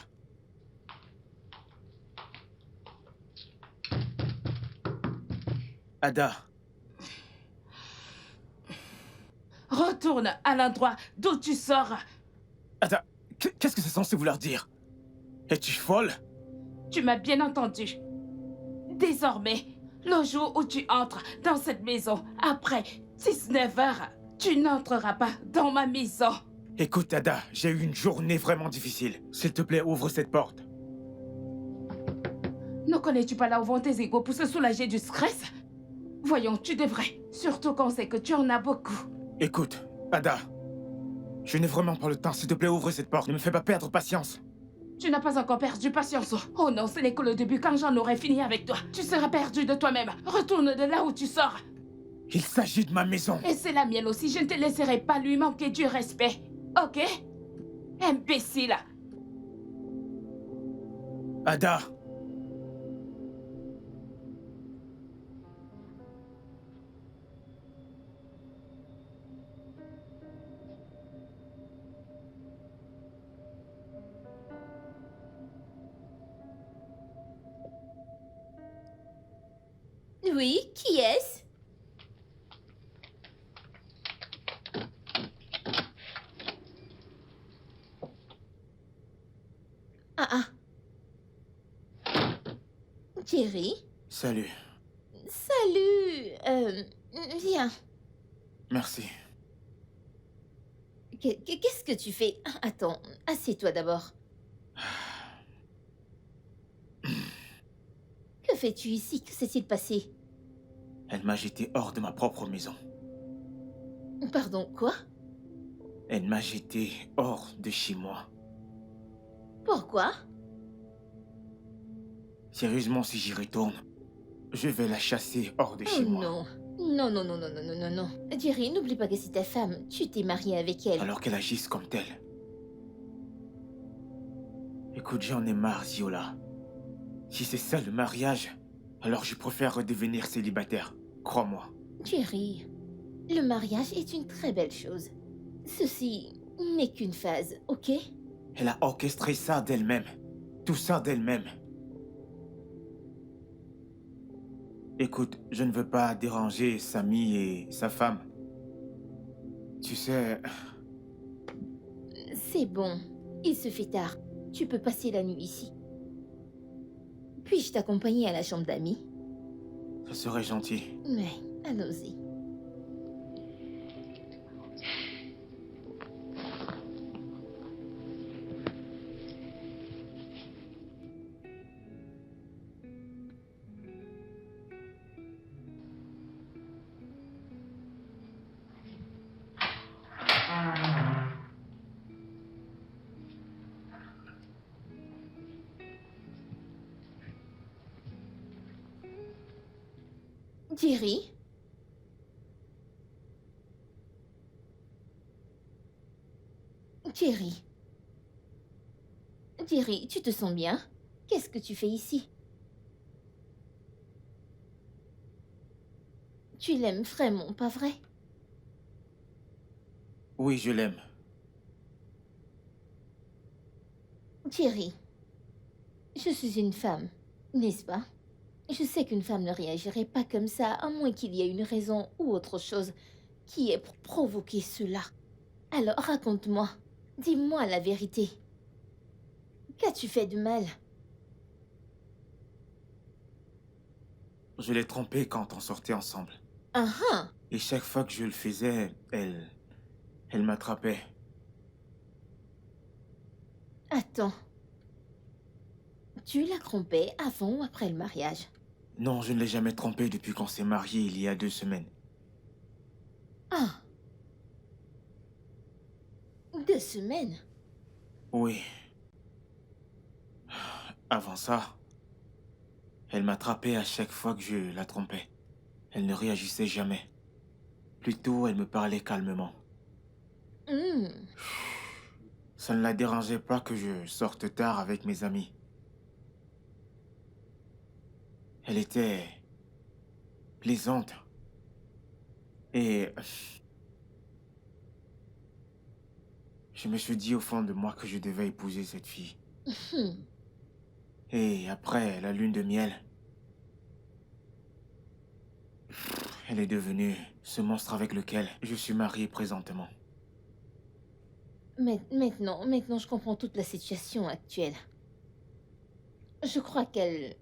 Ada! Retourne à l'endroit d'où tu sors. Ada, qu'est-ce que c'est censé vouloir dire? Es-tu folle? Tu m'as bien entendu. Désormais, le jour où tu entres dans cette maison, après 19 heures, tu n'entreras pas dans ma maison. Écoute, Ada, j'ai eu une journée vraiment difficile. S'il te plaît, ouvre cette porte. Ne connais-tu pas là où vont tes égos pour se soulager du stress? Voyons, tu devrais. Surtout qu'on sait que tu en as beaucoup. Écoute, Ada, je n'ai vraiment pas le temps. S'il te plaît, ouvre cette porte. Ne me fais pas perdre patience. Tu n'as pas encore perdu patience. Oh non, ce n'est que le début. Quand j'en aurai fini avec toi, tu seras perdu de toi-même. Retourne de là où tu sors. Il s'agit de ma maison. Et c'est la mienne aussi. Je ne te laisserai pas lui manquer du respect. Ok? Imbécile. Ada! Oui, qui est-ce? Ah ah. Jerry? Salut. Salut. Viens. Merci. Qu'est-ce que tu fais? Attends, assieds-toi d'abord. Que fais-tu ici? Que s'est-il passé? Elle m'a jeté hors de ma propre maison. Pardon, quoi? Elle m'a jeté hors de chez moi. Pourquoi? Sérieusement, si j'y retourne, je vais la chasser hors de Oh chez moi. non. Non, non, non, non, non, non, non, non. Jerry, n'oublie pas que c'est ta femme. Tu t'es marié avec elle. Alors qu'elle agisse comme telle. Écoute, j'en ai marre, Ziola. Si c'est ça le mariage, alors je préfère redevenir célibataire. Crois-moi. Jerry, le mariage est une très belle chose. Ceci n'est qu'une phase, ok? Elle a orchestré ça d'elle-même. Tout ça d'elle-même. Écoute, je ne veux pas déranger Samy et sa femme. Tu sais, C'est bon. Il se fait tard. Tu peux passer la nuit ici. Puis-je t'accompagner à la chambre d'amis? ça serait gentil. Mais, allons-y. Jerry? Jerry? Jerry, tu te sens bien? Qu'est-ce que tu fais ici? Tu l'aimes vraiment, pas vrai? Oui, je l'aime. Jerry, je suis une femme, n'est-ce pas? Je sais qu'une femme ne réagirait pas comme ça, à moins qu'il y ait une raison ou autre chose qui ait provoqué cela. Alors raconte-moi, dis-moi la vérité. Qu'as-tu fait de mal? Je l'ai trompée quand on sortait ensemble. Ah ah! Et chaque fois que je le faisais, elle m'attrapait. Attends. Tu la trompais avant ou après le mariage? Non, je ne l'ai jamais trompée depuis qu'on s'est mariés il y a 2 semaines. Ah! 2 semaines? Oui. Avant ça, elle m'attrapait à chaque fois que je la trompais. Elle ne réagissait jamais. Plutôt, elle me parlait calmement. Hmm. Ça ne la dérangeait pas que je sorte tard avec mes amis. Elle était plaisante. Et je me suis dit au fond de moi que je devais épouser cette fille. Hmm. Et après la lune de miel, elle est devenue ce monstre avec lequel je suis marié présentement. Maintenant, je comprends toute la situation actuelle. Je crois qu'elle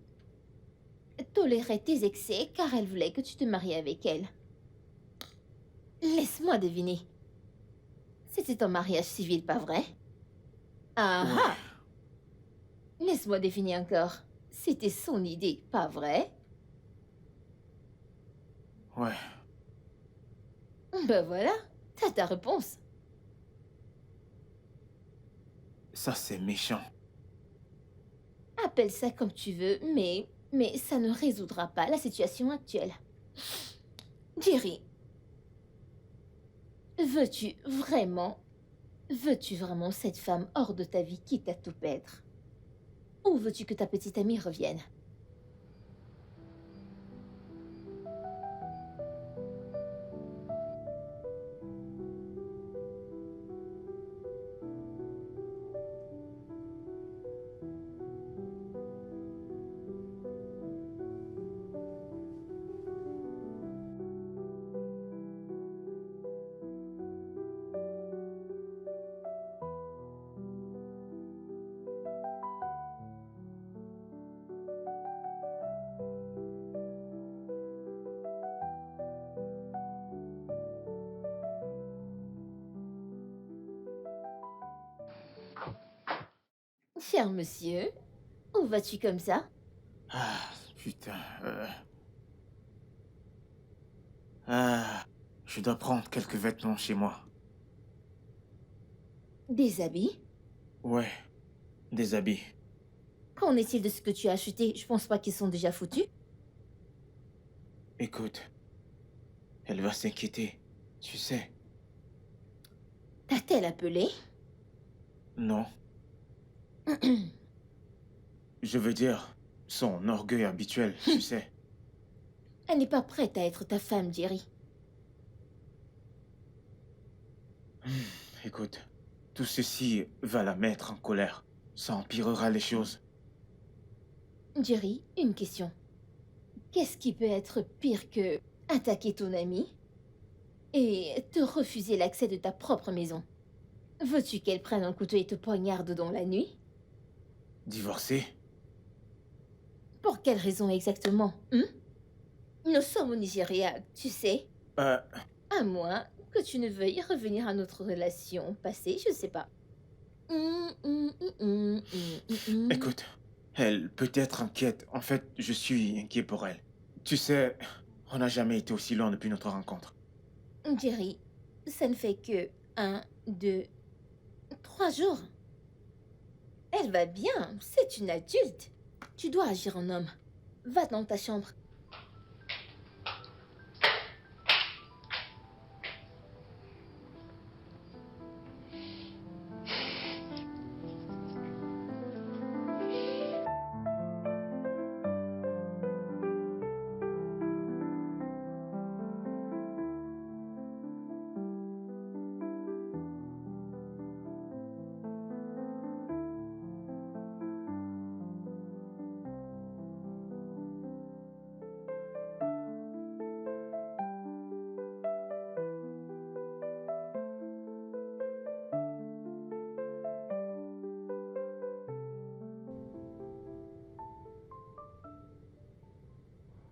tolérait tes excès car elle voulait que tu te maries avec elle. Laisse-moi deviner. C'était un mariage civil, pas vrai? Ah ah! Laisse-moi deviner encore. C'était son idée, pas vrai? Ouais. Ben voilà, t'as ta réponse. Ça, c'est méchant. Appelle ça comme tu veux, mais ça ne résoudra pas la situation actuelle. Jerry, veux-tu vraiment cette femme hors de ta vie quitte à tout perdre? Ou veux-tu que ta petite amie revienne? Cher monsieur, où vas-tu comme ça? Ah, putain. Ah, je dois prendre quelques vêtements chez moi. Des habits? Ouais, des habits. Qu'en est-il de ce que tu as acheté? Je pense pas qu'ils sont déjà foutus. Écoute, elle va s'inquiéter, tu sais. T'a-t-elle appelé? Non. Je veux dire, son orgueil habituel, tu sais. Elle n'est pas prête à être ta femme, Jerry. Écoute, tout ceci va la mettre en colère. Ça empirera les choses. Jerry, une question. Qu'est-ce qui peut être pire que attaquer ton ami et te refuser l'accès de ta propre maison? Veux-tu qu'elle prenne un couteau et te poignarde dans la nuit? Divorcer? Pour quelle raison exactement, hein? Nous sommes au Nigeria, tu sais. À moins que tu ne veuilles revenir à notre relation passée, je sais pas. Écoute, elle peut être inquiète. En fait, je suis inquiet pour elle. Tu sais, on n'a jamais été aussi loin depuis notre rencontre. Jerry, ça ne fait que 1, 2, 3 jours. Elle va bien, c'est une adulte. Tu dois agir en homme. Va dans ta chambre.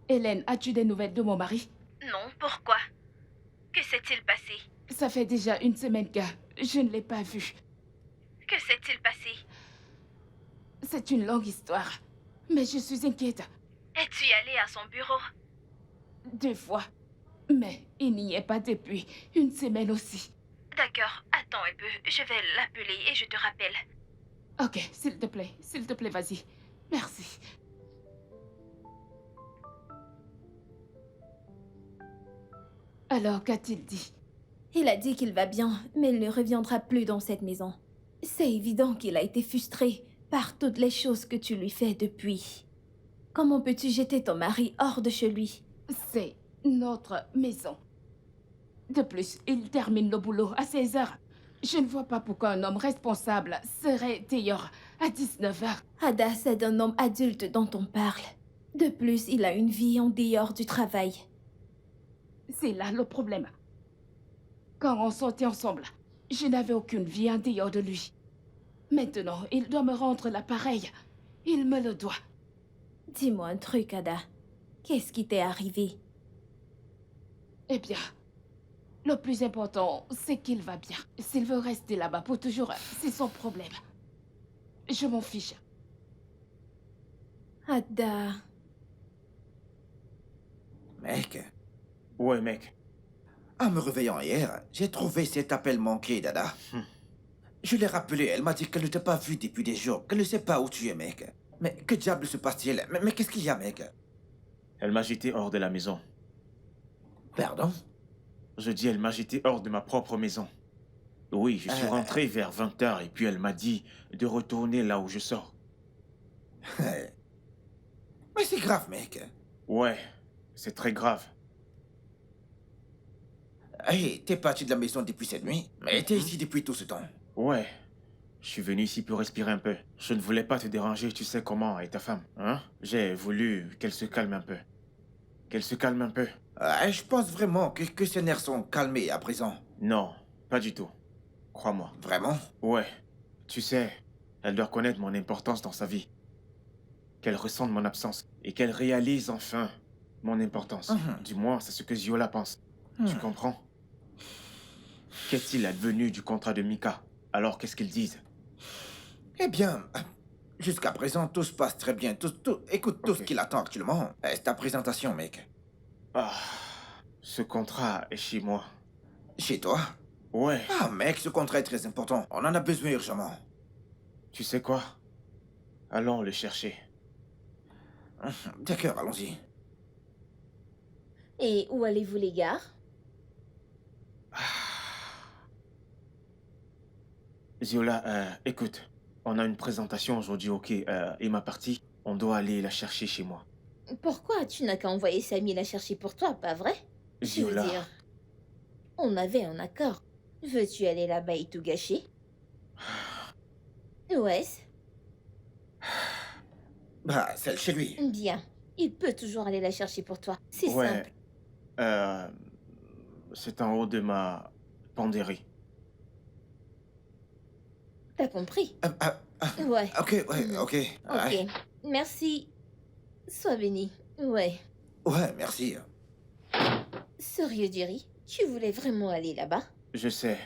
Hélène, as-tu des nouvelles de mon mari? Non, pourquoi? Que s'est-il passé? Ça fait déjà une semaine que je ne l'ai pas vu. Que s'est-il passé? C'est une longue histoire. Mais je suis inquiète. Es-tu allé à son bureau? 2 fois. Mais il n'y est pas depuis une semaine aussi. D'accord, attends un peu. Je vais l'appeler et je te rappelle. Ok, s'il te plaît, vas-y. Merci. Alors, qu'a-t-il dit? Il a dit qu'il va bien, mais il ne reviendra plus dans cette maison. C'est évident qu'il a été frustré par toutes les choses que tu lui fais depuis. Comment peux-tu jeter ton mari hors de chez lui? C'est notre maison. De plus, il termine le boulot à 16 heures. Je ne vois pas pourquoi un homme responsable serait dehors à 19 heures. Ada, c'est d'un homme adulte dont on parle. De plus, il a une vie en dehors du travail. C'est là le problème. Quand on sortait ensemble, je n'avais aucune vie en dehors de lui. Maintenant, il doit me rendre l'appareil. Il me le doit. Dis-moi un truc, Ada. Qu'est-ce qui t'est arrivé? Eh bien, le plus important, c'est qu'il va bien. S'il veut rester là-bas pour toujours, c'est son problème. Je m'en fiche. Ada... Mec, Ouais, mec. en me réveillant hier, j'ai trouvé cet appel manqué d'Ada. Je l'ai rappelé, elle m'a dit qu'elle ne t'a pas vu depuis des jours, qu'elle ne sait pas où tu es, mec. Mais que diable se passe-t-il? Mais qu'est-ce qu'il y a, mec? Elle m'a jeté hors de la maison. Pardon? Je dis, elle m'a jeté hors de ma propre maison. Oui, je suis rentré vers 20 h et puis elle m'a dit de retourner là où je sors. Mais c'est grave, mec. Ouais, c'est très grave. Hey, t'es parti de la maison depuis cette nuit, mais t'es ici depuis tout ce temps. Ouais, je suis venu ici pour respirer un peu. Je ne voulais pas te déranger, tu sais comment est ta femme, hein? J'ai voulu qu'elle se calme un peu. Qu'elle se calme un peu. Je pense vraiment que ses nerfs sont calmés à présent. Non, pas du tout. Crois-moi. Vraiment? Ouais, tu sais, elle doit connaître mon importance dans sa vie. Qu'elle ressente mon absence et qu'elle réalise enfin mon importance. Du moins, c'est ce que Ziola pense. Tu comprends? Qu'est-il advenu du contrat de Mika? Alors, qu'est-ce qu'ils disent? Eh bien, jusqu'à présent, tout se passe très bien. Écoute, tout ce Ok. qu'il attend actuellement, c'est ta présentation, mec. Ah, ce contrat est chez moi. Chez toi? Ouais, Ah, mec, ce contrat est très important. On en a besoin urgemment. tu sais quoi? Allons le chercher. D'accord, allons-y. Et où allez-vous, les gars? Ziola, écoute, on a une présentation aujourd'hui, ok? Et ma partie, on doit aller la chercher chez moi. Pourquoi tu n'as qu'à envoyer Samy la chercher pour toi, pas vrai? Je veux Ziola, dire, on avait un accord. Veux-tu aller là-bas et tout gâcher? Ouais, Bah, celle chez lui. bien. Il peut toujours aller la chercher pour toi. C'est ouais, simple. c'est en haut de ma penderie. T'as compris? Ouais. Ok, ouais, Mhm. ok. Ouais. Ok. Merci. Sois béni. Ouais. Ouais, merci. Sérieux, Jerry, tu voulais vraiment aller là-bas? Je sais.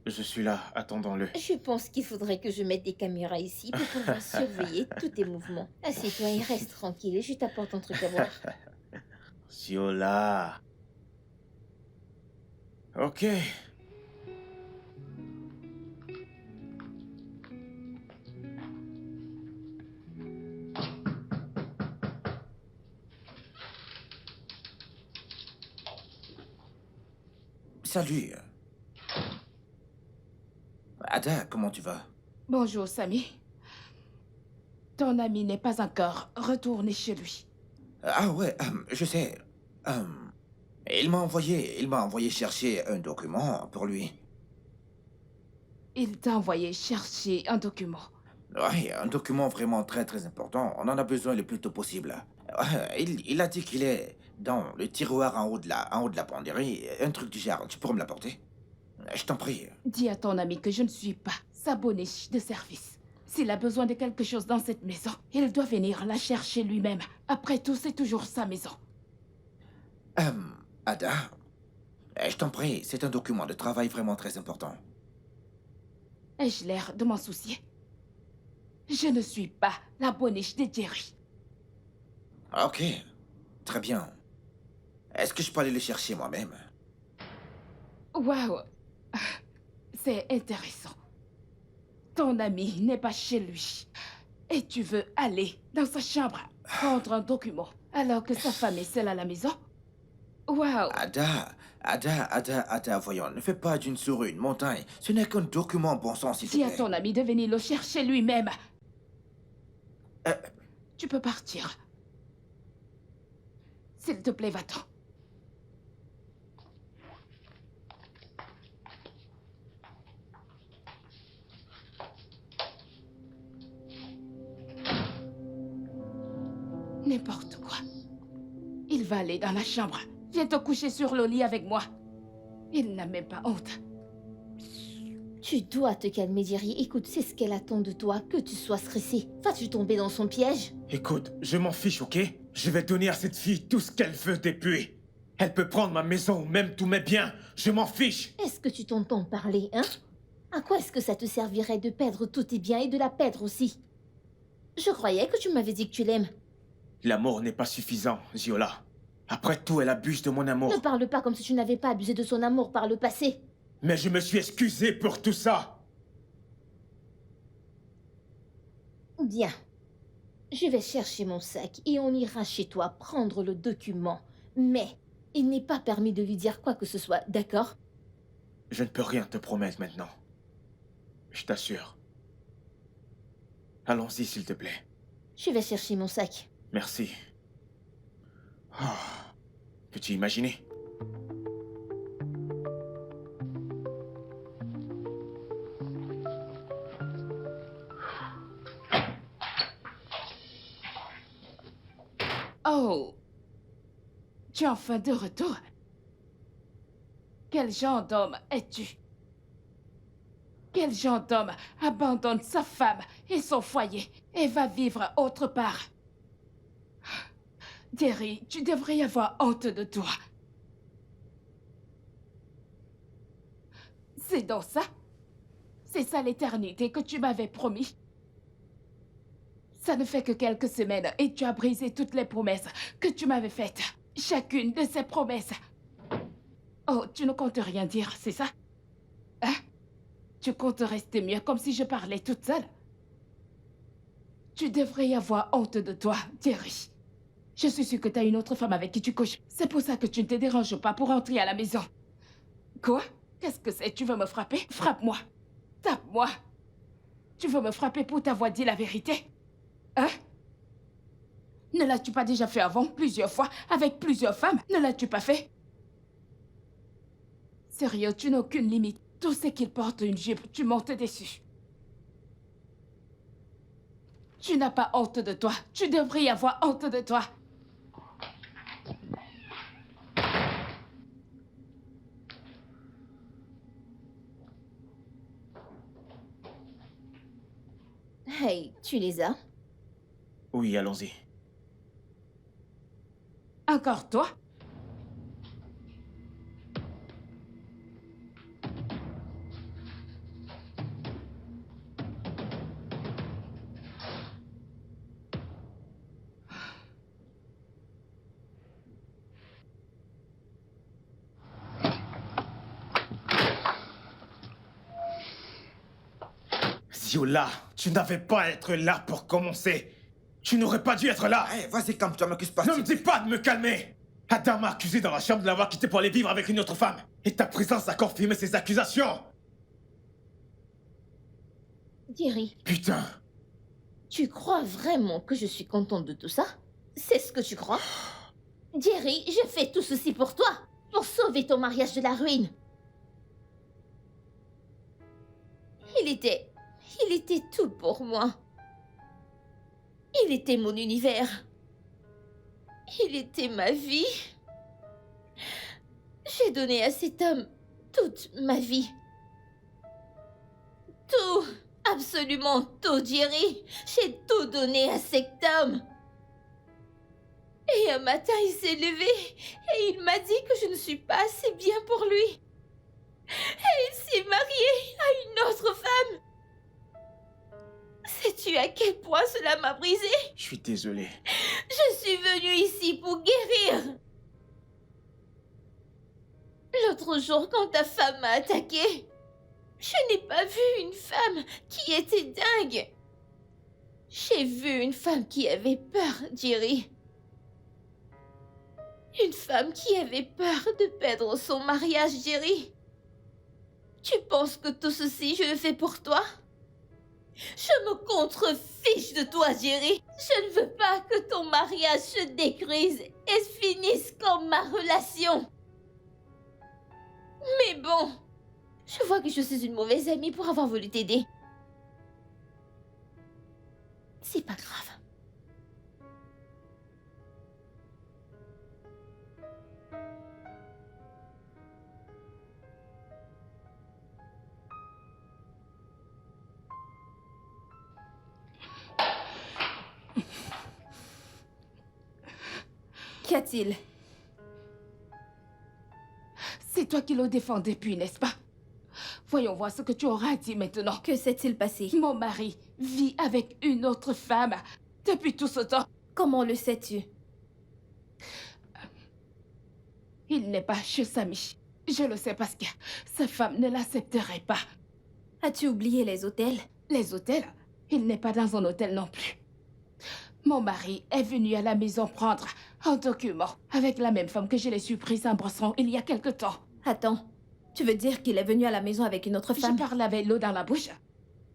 Je suis là, attendons-le. Je pense qu'il faudrait que je mette des caméras ici pour pouvoir surveiller tous tes mouvements. Assieds-toi et reste tranquille et je t'apporte un truc à boire. Ziola. Ok. Salut. Ada, comment tu vas? Bonjour, Samy. Ton ami n'est pas encore retourné chez lui. Ah ouais, je sais. Il m'a envoyé chercher un document pour lui. Il t'a envoyé chercher un document. Ouais, un document vraiment très très important. On en a besoin le plus tôt possible. Ouais, il a dit qu'il est dans le tiroir en haut de la penderie. Un truc du genre. Tu pourrais me l'apporter? Je t'en prie. Dis à ton ami que je ne suis pas sa boniche de service. S'il a besoin de quelque chose dans cette maison, il doit venir la chercher lui-même. Après tout, c'est toujours sa maison. Ada, je t'en prie, c'est un document de travail vraiment très important. Ai-je l'air de m'en soucier? Je ne suis pas la boniche de Jerry. Ok, très bien. Est-ce que je peux aller le chercher moi-même? Waouh! C'est intéressant. Ton ami n'est pas chez lui. Et tu veux aller dans sa chambre prendre un document alors que sa femme est seule à la maison? Waouh! Ada, voyons, ne fais pas d'une souris une montagne. Ce n'est qu'un document, bon sang, s'il te Dis à plaît. ton ami de venir le chercher lui-même. Tu peux partir. S'il te plaît, va-t'en. N'importe quoi. Il va aller dans la chambre. Viens te coucher sur le lit avec moi. Il n'a même pas honte. Tu dois te calmer, Jerry. Écoute, c'est ce qu'elle attend de toi, que tu sois stressé. Vas-tu tomber dans son piège? Écoute, je m'en fiche, ok? Je vais donner à cette fille tout ce qu'elle veut depuis. Elle peut prendre ma maison ou même tous mes biens. Je m'en fiche. Est-ce que tu t'entends parler, hein? À quoi est-ce que ça te servirait de perdre tous tes biens et de la perdre aussi? Je croyais que tu m'avais dit que tu l'aimes. L'amour n'est pas suffisant, Ziola. Après tout, elle abuse de mon amour. Ne parle pas comme si tu n'avais pas abusé de son amour par le passé. Mais je me suis excusé pour tout ça. Bien. Je vais chercher mon sac et on ira chez toi prendre le document. Mais il n'est pas permis de lui dire quoi que ce soit, d'accord? Je ne peux rien te promettre maintenant. Je t'assure. Allons-y, s'il te plaît. Je vais chercher mon sac. Merci. Ah. Peux-tu imaginer? Oh! Tu es enfin de retour? Quel genre d'homme es-tu? Quel genre d'homme abandonne sa femme et son foyer et va vivre autre part? Jerry, tu devrais avoir honte de toi. C'est donc ça? C'est ça l'éternité que tu m'avais promis? Ça ne fait que quelques semaines et tu as brisé toutes les promesses que tu m'avais faites. Chacune de ces promesses. Oh, tu ne comptes rien dire, c'est ça? Hein? Tu comptes rester mieux comme si je parlais toute seule? Tu devrais y avoir honte de toi, Jerry. Je suis sûre que tu as une autre femme avec qui tu couches. C'est pour ça que tu ne te déranges pas pour entrer à la maison. Quoi? Qu'est-ce que c'est? Tu veux me frapper? Frappe-moi. Tape-moi. Tu veux me frapper pour t'avoir dit la vérité? Hein? Ne l'as-tu pas déjà fait avant, plusieurs fois, avec plusieurs femmes? Ne l'as-tu pas fait? Sérieux, tu n'as aucune limite. Tout ce qu'il porte une jupe, tu montes dessus. Tu n'as pas honte de toi. Tu devrais y avoir honte de toi. Hey, tu les as? Oui, allons-y. Encore toi? Ziola, tu n'avais pas à être là pour commencer. Tu n'aurais pas dû être là. Hey, vas-y, calme-toi, m'accuse pas. Ne me dis pas de me calmer. Adam m'a accusé dans la chambre de l'avoir quitté pour aller vivre avec une autre femme. Et ta présence a confirmé ces accusations. Jerry, Putain. tu crois vraiment que je suis contente de tout ça? C'est ce que tu crois? Jerry, je fais tout ceci pour toi, pour sauver ton mariage de la ruine. Il était tout pour moi. Il était mon univers. Il était ma vie. J'ai donné à cet homme toute ma vie. Tout. Absolument tout, Jerry. J'ai tout donné à cet homme. Et un matin, il s'est levé et il m'a dit que je ne suis pas assez bien pour lui. Et il s'est marié à une autre femme. Sais-tu à quel point cela m'a brisé? Je suis désolé. Je suis venue ici pour guérir. L'autre jour, quand ta femme m'a attaqué, je n'ai pas vu une femme qui était dingue. J'ai vu une femme qui avait peur, Jerry. Une femme qui avait peur de perdre son mariage, Jerry. Tu penses que tout ceci, je le fais pour toi? Je me contrefiche de toi, Jerry. Je ne veux pas que ton mariage se détruise et finisse comme ma relation. Mais bon, je vois que je suis une mauvaise amie pour avoir voulu t'aider. C'est pas grave. Qu'y a-t-il? C'est toi qui le défends depuis, n'est-ce pas? Voyons voir ce que tu auras à dire maintenant. Que s'est-il passé? Mon mari vit avec une autre femme depuis tout ce temps. Comment le sais-tu? Il n'est pas chez Samy. Je le sais parce que sa femme ne l'accepterait pas. As-tu oublié les hôtels? Les hôtels, il n'est pas dans un hôtel non plus. Mon mari est venu à la maison prendre un document avec la même femme que je l'ai surprise en brossant il y a quelque temps. Attends, tu veux dire qu'il est venu à la maison avec une autre femme? Je parle avec l'eau dans la bouche.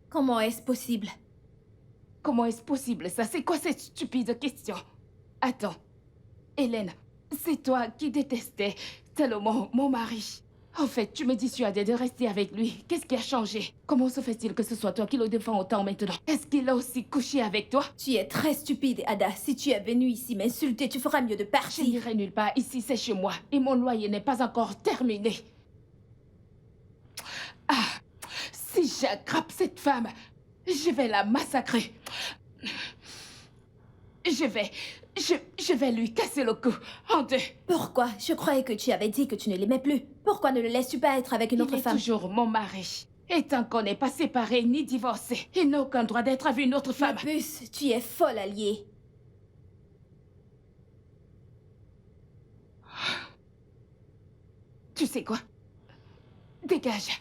Comment est-ce possible? Comment est-ce possible ça? C'est quoi cette stupide question? Attends, Hélène, c'est toi qui détestais tellement mon mari. En fait, tu me dissuadais de rester avec lui. Qu'est-ce qui a changé? Comment se fait-il que ce soit toi qui le défends autant maintenant? Est-ce qu'il a aussi couché avec toi? Tu es très stupide, Ada. Si tu es venue ici m'insulter, tu feras mieux de Je partir. n'irai nulle part. Ici, c'est chez moi. Et mon loyer n'est pas encore terminé. Ah, si j'attrape cette femme, je vais la massacrer. Je vais lui casser le cou en deux. Pourquoi? Je croyais que tu avais dit que tu ne l'aimais plus. Pourquoi ne le laisses-tu pas être avec une autre Il est femme? toujours mon mari. Et tant qu'on n'est pas séparés ni divorcés, il n'a aucun droit d'être avec une autre Ma femme. puce, tu es folle, alliée. Tu sais quoi? Dégage.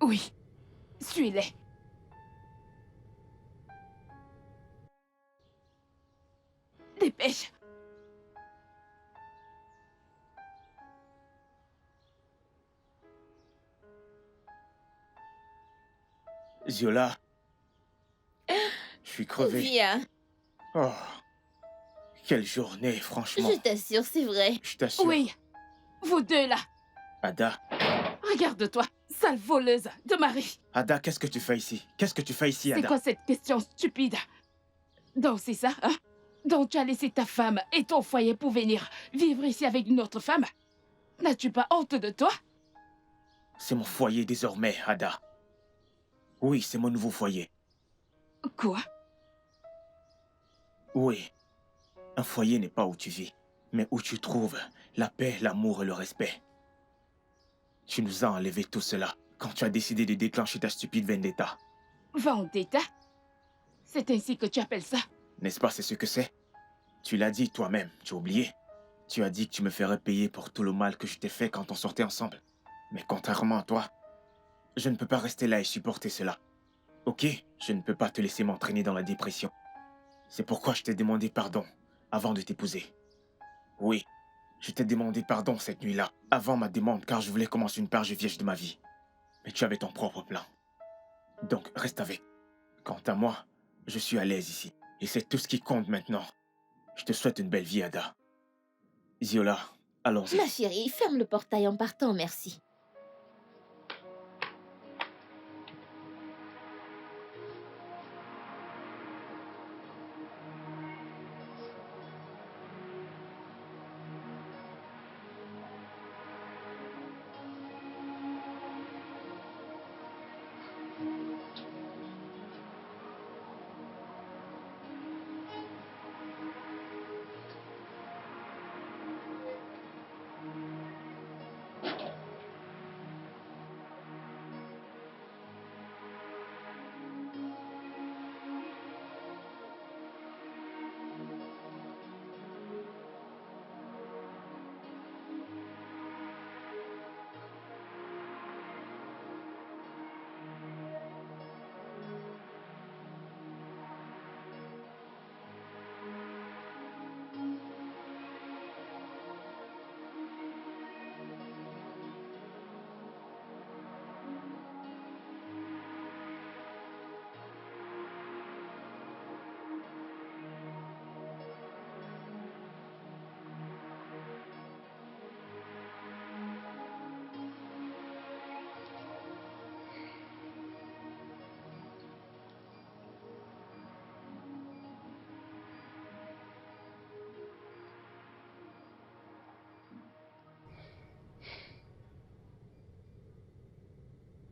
Oui, suis-les. Dépêche. Ziola. Je suis crevé. Viens. Oh. Quelle journée, franchement. Je t'assure, c'est vrai. Je t'assure. Oui, vous deux là. Ada, Regarde-toi, sale voleuse de mari. Ada, qu'est-ce que tu fais ici? Qu'est-ce que tu fais ici, C'est Ada? quoi cette question stupide? Donc c'est ça, hein? Donc tu as laissé ta femme et ton foyer pour venir vivre ici avec une autre femme? N'as-tu pas honte de toi? C'est mon foyer désormais, Ada. Oui, c'est mon nouveau foyer. Quoi? Oui. Un foyer n'est pas où tu vis, mais où tu trouves la paix, l'amour et le respect. Tu nous as enlevé tout cela quand tu as décidé de déclencher ta stupide vendetta. Vendetta? C'est ainsi que tu appelles ça? N'est-ce pas, c'est ce que c'est? Tu l'as dit toi-même, tu as oublié. Tu as dit que tu me ferais payer pour tout le mal que je t'ai fait quand on sortait ensemble. Mais contrairement à toi, je ne peux pas rester là et supporter cela. Ok, je ne peux pas te laisser m'entraîner dans la dépression. C'est pourquoi je t'ai demandé pardon avant de t'épouser. Oui, je t'ai demandé pardon cette nuit-là, avant ma demande, car je voulais commencer une page vierge de ma vie. Mais tu avais ton propre plan. Donc, reste avec. Quant à moi, je suis à l'aise ici. Et c'est tout ce qui compte maintenant. Je te souhaite une belle vie, Ada. Ziola, allons-y. Ma chérie, ferme le portail en partant, merci.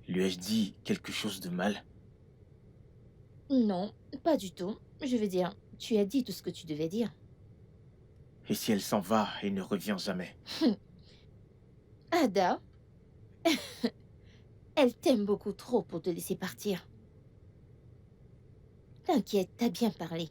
Lui ai-je dit quelque chose de mal? Non, pas du tout. Je veux dire, tu as dit tout ce que tu devais dire. Et si elle s'en va et ne revient jamais? Ada, elle t'aime beaucoup trop pour te laisser partir. T'inquiète, t'as bien parlé.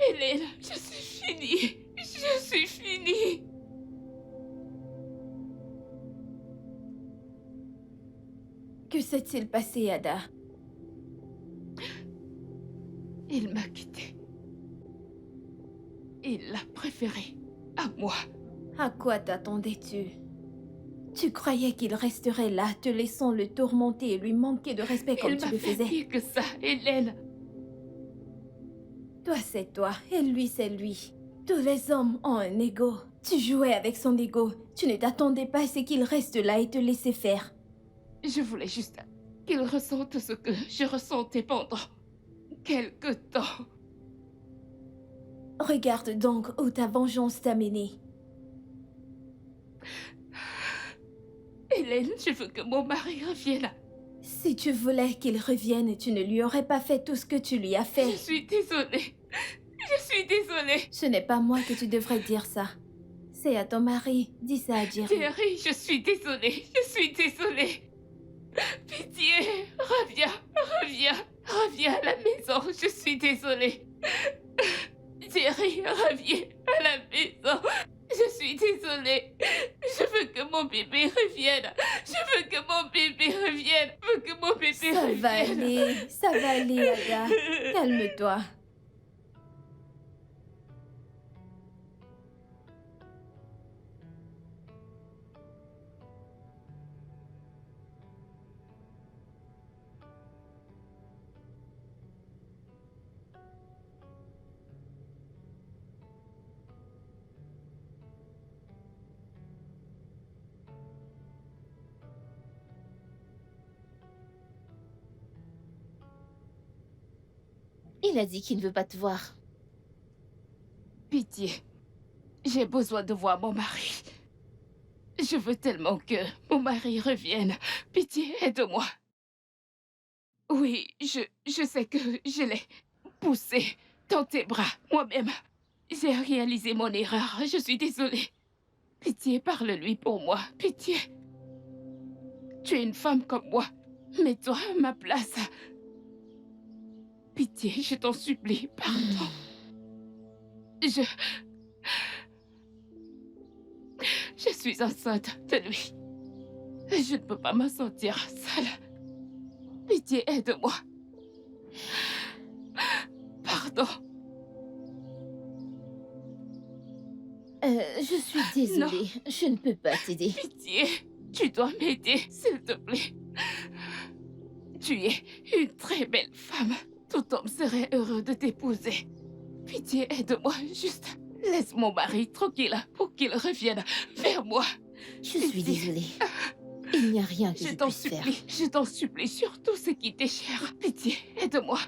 Hélène, je suis finie. Je suis finie. Que s'est-il passé, Ada? Il m'a quittée. Il l'a préférée à moi. À quoi t'attendais-tu? Tu croyais qu'il resterait là, te laissant le tourmenter et lui manquer de respect comme Il tu m'a le fait faisais? pire que ça, Hélène. Toi, c'est toi, et lui, c'est lui. Tous les hommes ont un ego. Tu jouais avec son ego. Tu ne t'attendais pas à ce qu'il reste là et te laisser faire. Je voulais juste qu'il ressente ce que je ressentais pendant quelque temps. Regarde donc où ta vengeance t'a mené. Hélène, je veux que mon mari revienne. Si tu voulais qu'il revienne, tu ne lui aurais pas fait tout ce que tu lui as fait. Je suis désolée. Je suis désolée. Ce n'est pas moi que tu devrais dire ça. C'est à ton mari. Dis ça à Jerry. Jerry, je suis désolée. Je suis désolée. Pitié, reviens, reviens, reviens à la maison. Je suis désolée. Jerry, reviens à la maison. Je suis désolée. Je veux que mon bébé revienne. Je veux que mon bébé revienne. Je veux que mon bébé Ça revienne. va aller. Ça va aller, Ada. Calme-toi. Il a dit qu'il ne veut pas te voir. Pitié. J'ai besoin de voir mon mari. Je veux tellement que mon mari revienne. Pitié, aide-moi. Oui, je sais que je l'ai poussé dans tes bras, moi-même. J'ai réalisé mon erreur. Je suis désolée. Pitié, parle-lui pour moi. Pitié. Tu es une femme comme moi. Mets-toi à ma place. Pitié, je t'en supplie, pardon. Je suis enceinte de lui. Je ne peux pas me sentir seule. Pitié, aide-moi. Pardon. Je suis désolée. Je ne peux pas t'aider. Pitié, tu dois m'aider, s'il te plaît. Tu es une très belle femme. Tout homme serait heureux de t'épouser. Pitié, aide-moi, juste laisse mon mari tranquille pour qu'il revienne vers moi. Je suis désolée. Il n'y a rien que Je je t'en puisse faire. supplie, je t'en supplie, surtout ce qui t'est cher. Pitié, aide-moi.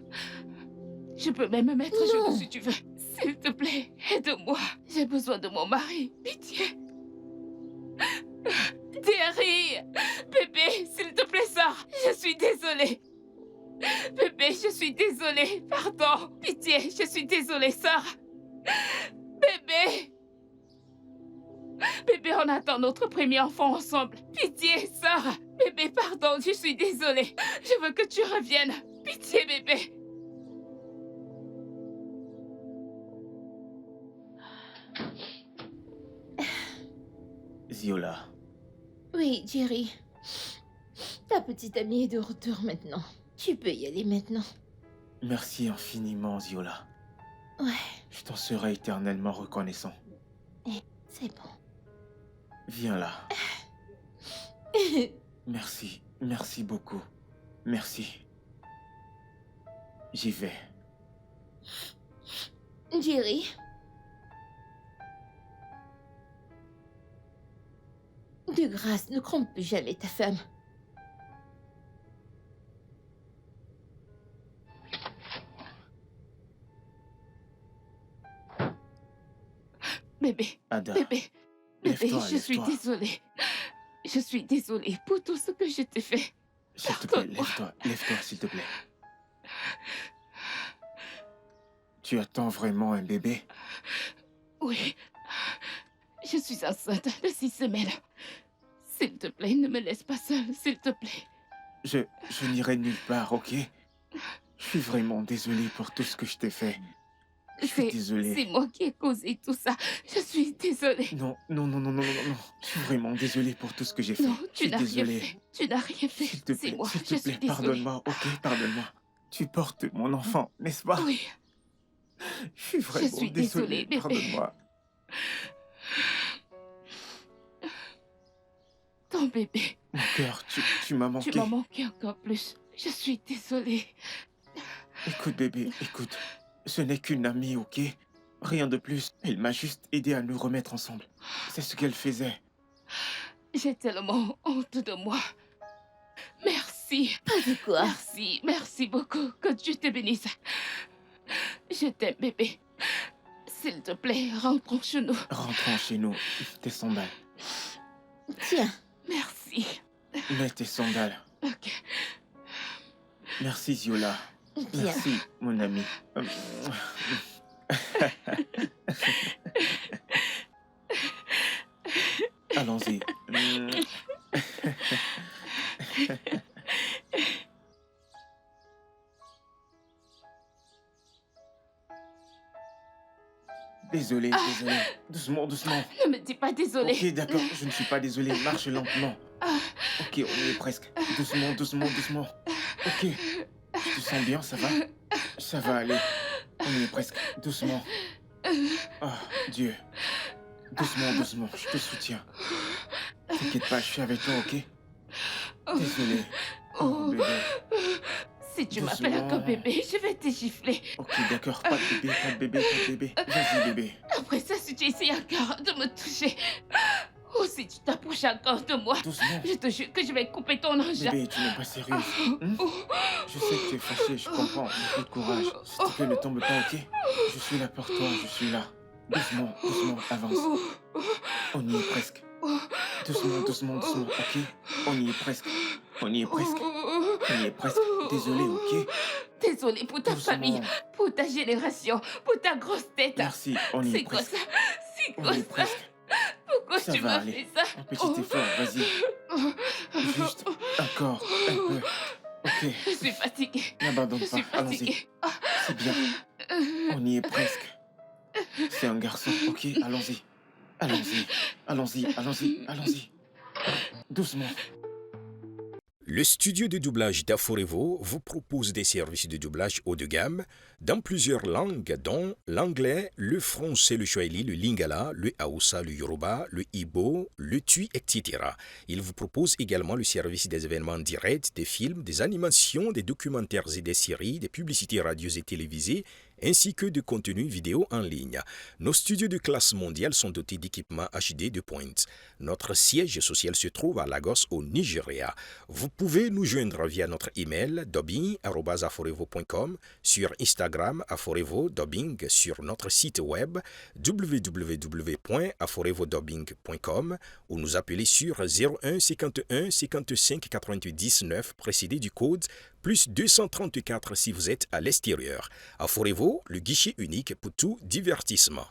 Je peux même me mettre à Non. genoux si tu veux. S'il te plaît, aide-moi. J'ai besoin de mon mari. Pitié. Thierry, bébé, s'il te plaît, sors. Je suis désolée. Bébé, je suis désolée. Pardon. Pitié, je suis désolée, sors. Bébé. Bébé, on attend notre premier enfant ensemble. Pitié, sors. Bébé, pardon, je suis désolée. Je veux que tu reviennes. Pitié, bébé. Ziola, Oui, Jerry. Ta petite amie est de retour maintenant. Tu peux y aller maintenant. merci infiniment, Ziola. Ouais, Je t'en serai éternellement reconnaissant. c'est bon. Viens là. Merci, merci beaucoup. Merci. J'y vais. Jerry. De grâce, ne trompe plus jamais ta femme. Bébé, Ada, bébé, bébé, lève-toi, je suis lève-toi. désolée. Je suis désolée pour tout ce que je t'ai fait. S'il te plaît, Pardonne-moi. lève-toi, lève-toi, s'il te plaît. Tu attends vraiment un bébé? Oui, je suis enceinte de 6 semaines. S'il te plaît, ne me laisse pas seule, s'il te plaît. Je n'irai nulle part, ok? Je suis vraiment désolé pour tout ce que je t'ai fait. Je suis désolé. C'est moi qui ai causé tout ça. Je suis désolée. Non, non, non, non, non, non, non. Je suis vraiment désolé pour tout ce que j'ai fait. Non, Je tu suis n'as rien désolé. fait. Tu n'as rien fait. S'il te C'est plaît, moi, s'il je te suis plaît, désolée. pardonne-moi, ok? Pardonne-moi. Tu portes mon enfant, n'est-ce pas? Oui, Je suis vraiment suis désolé, désolée, bébé. pardonne-moi. ton bébé. Mon cœur, tu m'as Tu manqué. m'as manqué encore plus. Je suis désolée. Écoute, bébé, écoute. Ce n'est qu'une amie, ok? Rien de plus. Elle m'a juste aidé à nous remettre ensemble. C'est ce qu'elle faisait. J'ai tellement honte de moi. Merci. Pas de quoi. Merci, merci beaucoup. Que Dieu te bénisse. Je t'aime, bébé. S'il te plaît, rentrons chez nous. Rentrons chez nous. Tes sandales. Tiens, Merci. Mets tes sandales. Ok. Merci, Ziola. bien. Merci, mon ami. Allons-y. Désolé, désolé. Doucement, doucement. Ne me dis pas désolé. Ok, d'accord, je ne suis pas désolé. Marche lentement. Ok, on y est presque. Doucement, doucement, doucement. Ok. Tu te sens bien, ça va? Ça va aller. On y est presque. Doucement. Ah, Dieu. Doucement, doucement. Je te soutiens. T'inquiète pas, je suis avec toi, ok? Désolé. Oh, bébé. Si tu m'appelles encore bébé, je vais te gifler. Ok, d'accord. Pas de bébé, pas de bébé, pas de bébé. Vas-y, bébé. Après ça, si tu essayes encore de me toucher, ou si tu t'approches encore de moi, Doucement. je te jure que je vais couper ton engin. Bébé, tu n'es pas sérieuse. Je sais que tu es fâchée, je comprends. Beaucoup de courage. S'il te plaît, ne tombe pas, ok? Je suis là pour toi, je suis là. Doucement, doucement, avance. On y est presque. Doucement, doucement, doucement, ok? On y est presque. On y est presque. On y est presque. Désolé, ok? Désolée pour ta Doucement. famille, pour ta génération, pour ta grosse tête. Merci, on y est C'est quoi presque. ça? C'est On quoi y est ça? presque. Pourquoi Ça tu va m'as aller. fait ça? Un petit effort, vas-y. Juste encore un peu. Ok, Je suis fatiguée. n'abandonne Je pas. suis Allons-y. fatiguée. C'est bien. On y est presque. C'est un garçon. Ok, allons-y. Allons-y. Allons-y, allons-y, allons-y. Doucement. Le studio de doublage d'Aforevo vous propose des services de doublage haut de gamme dans plusieurs langues, dont l'anglais, le français, le swahili, le lingala, le haoussa, le yoruba, le igbo, le tui, etc. Il vous propose également le service des événements directs, des films, des animations, des documentaires et des séries, des publicités radios et télévisées, ainsi que de contenus vidéo en ligne. Nos studios de classe mondiale sont dotés d'équipements HD de pointe. Notre siège social se trouve à Lagos, au Nigeria. Vous pouvez nous joindre via notre email dubbing@aforevo.com, sur Instagram Aforevo Dubbing, sur notre site web www.aforevodubbing.com ou nous appeler sur 01 51 55 99 précédé du code plus 234 si vous êtes à l'extérieur. Aforevo, le guichet unique pour tout divertissement.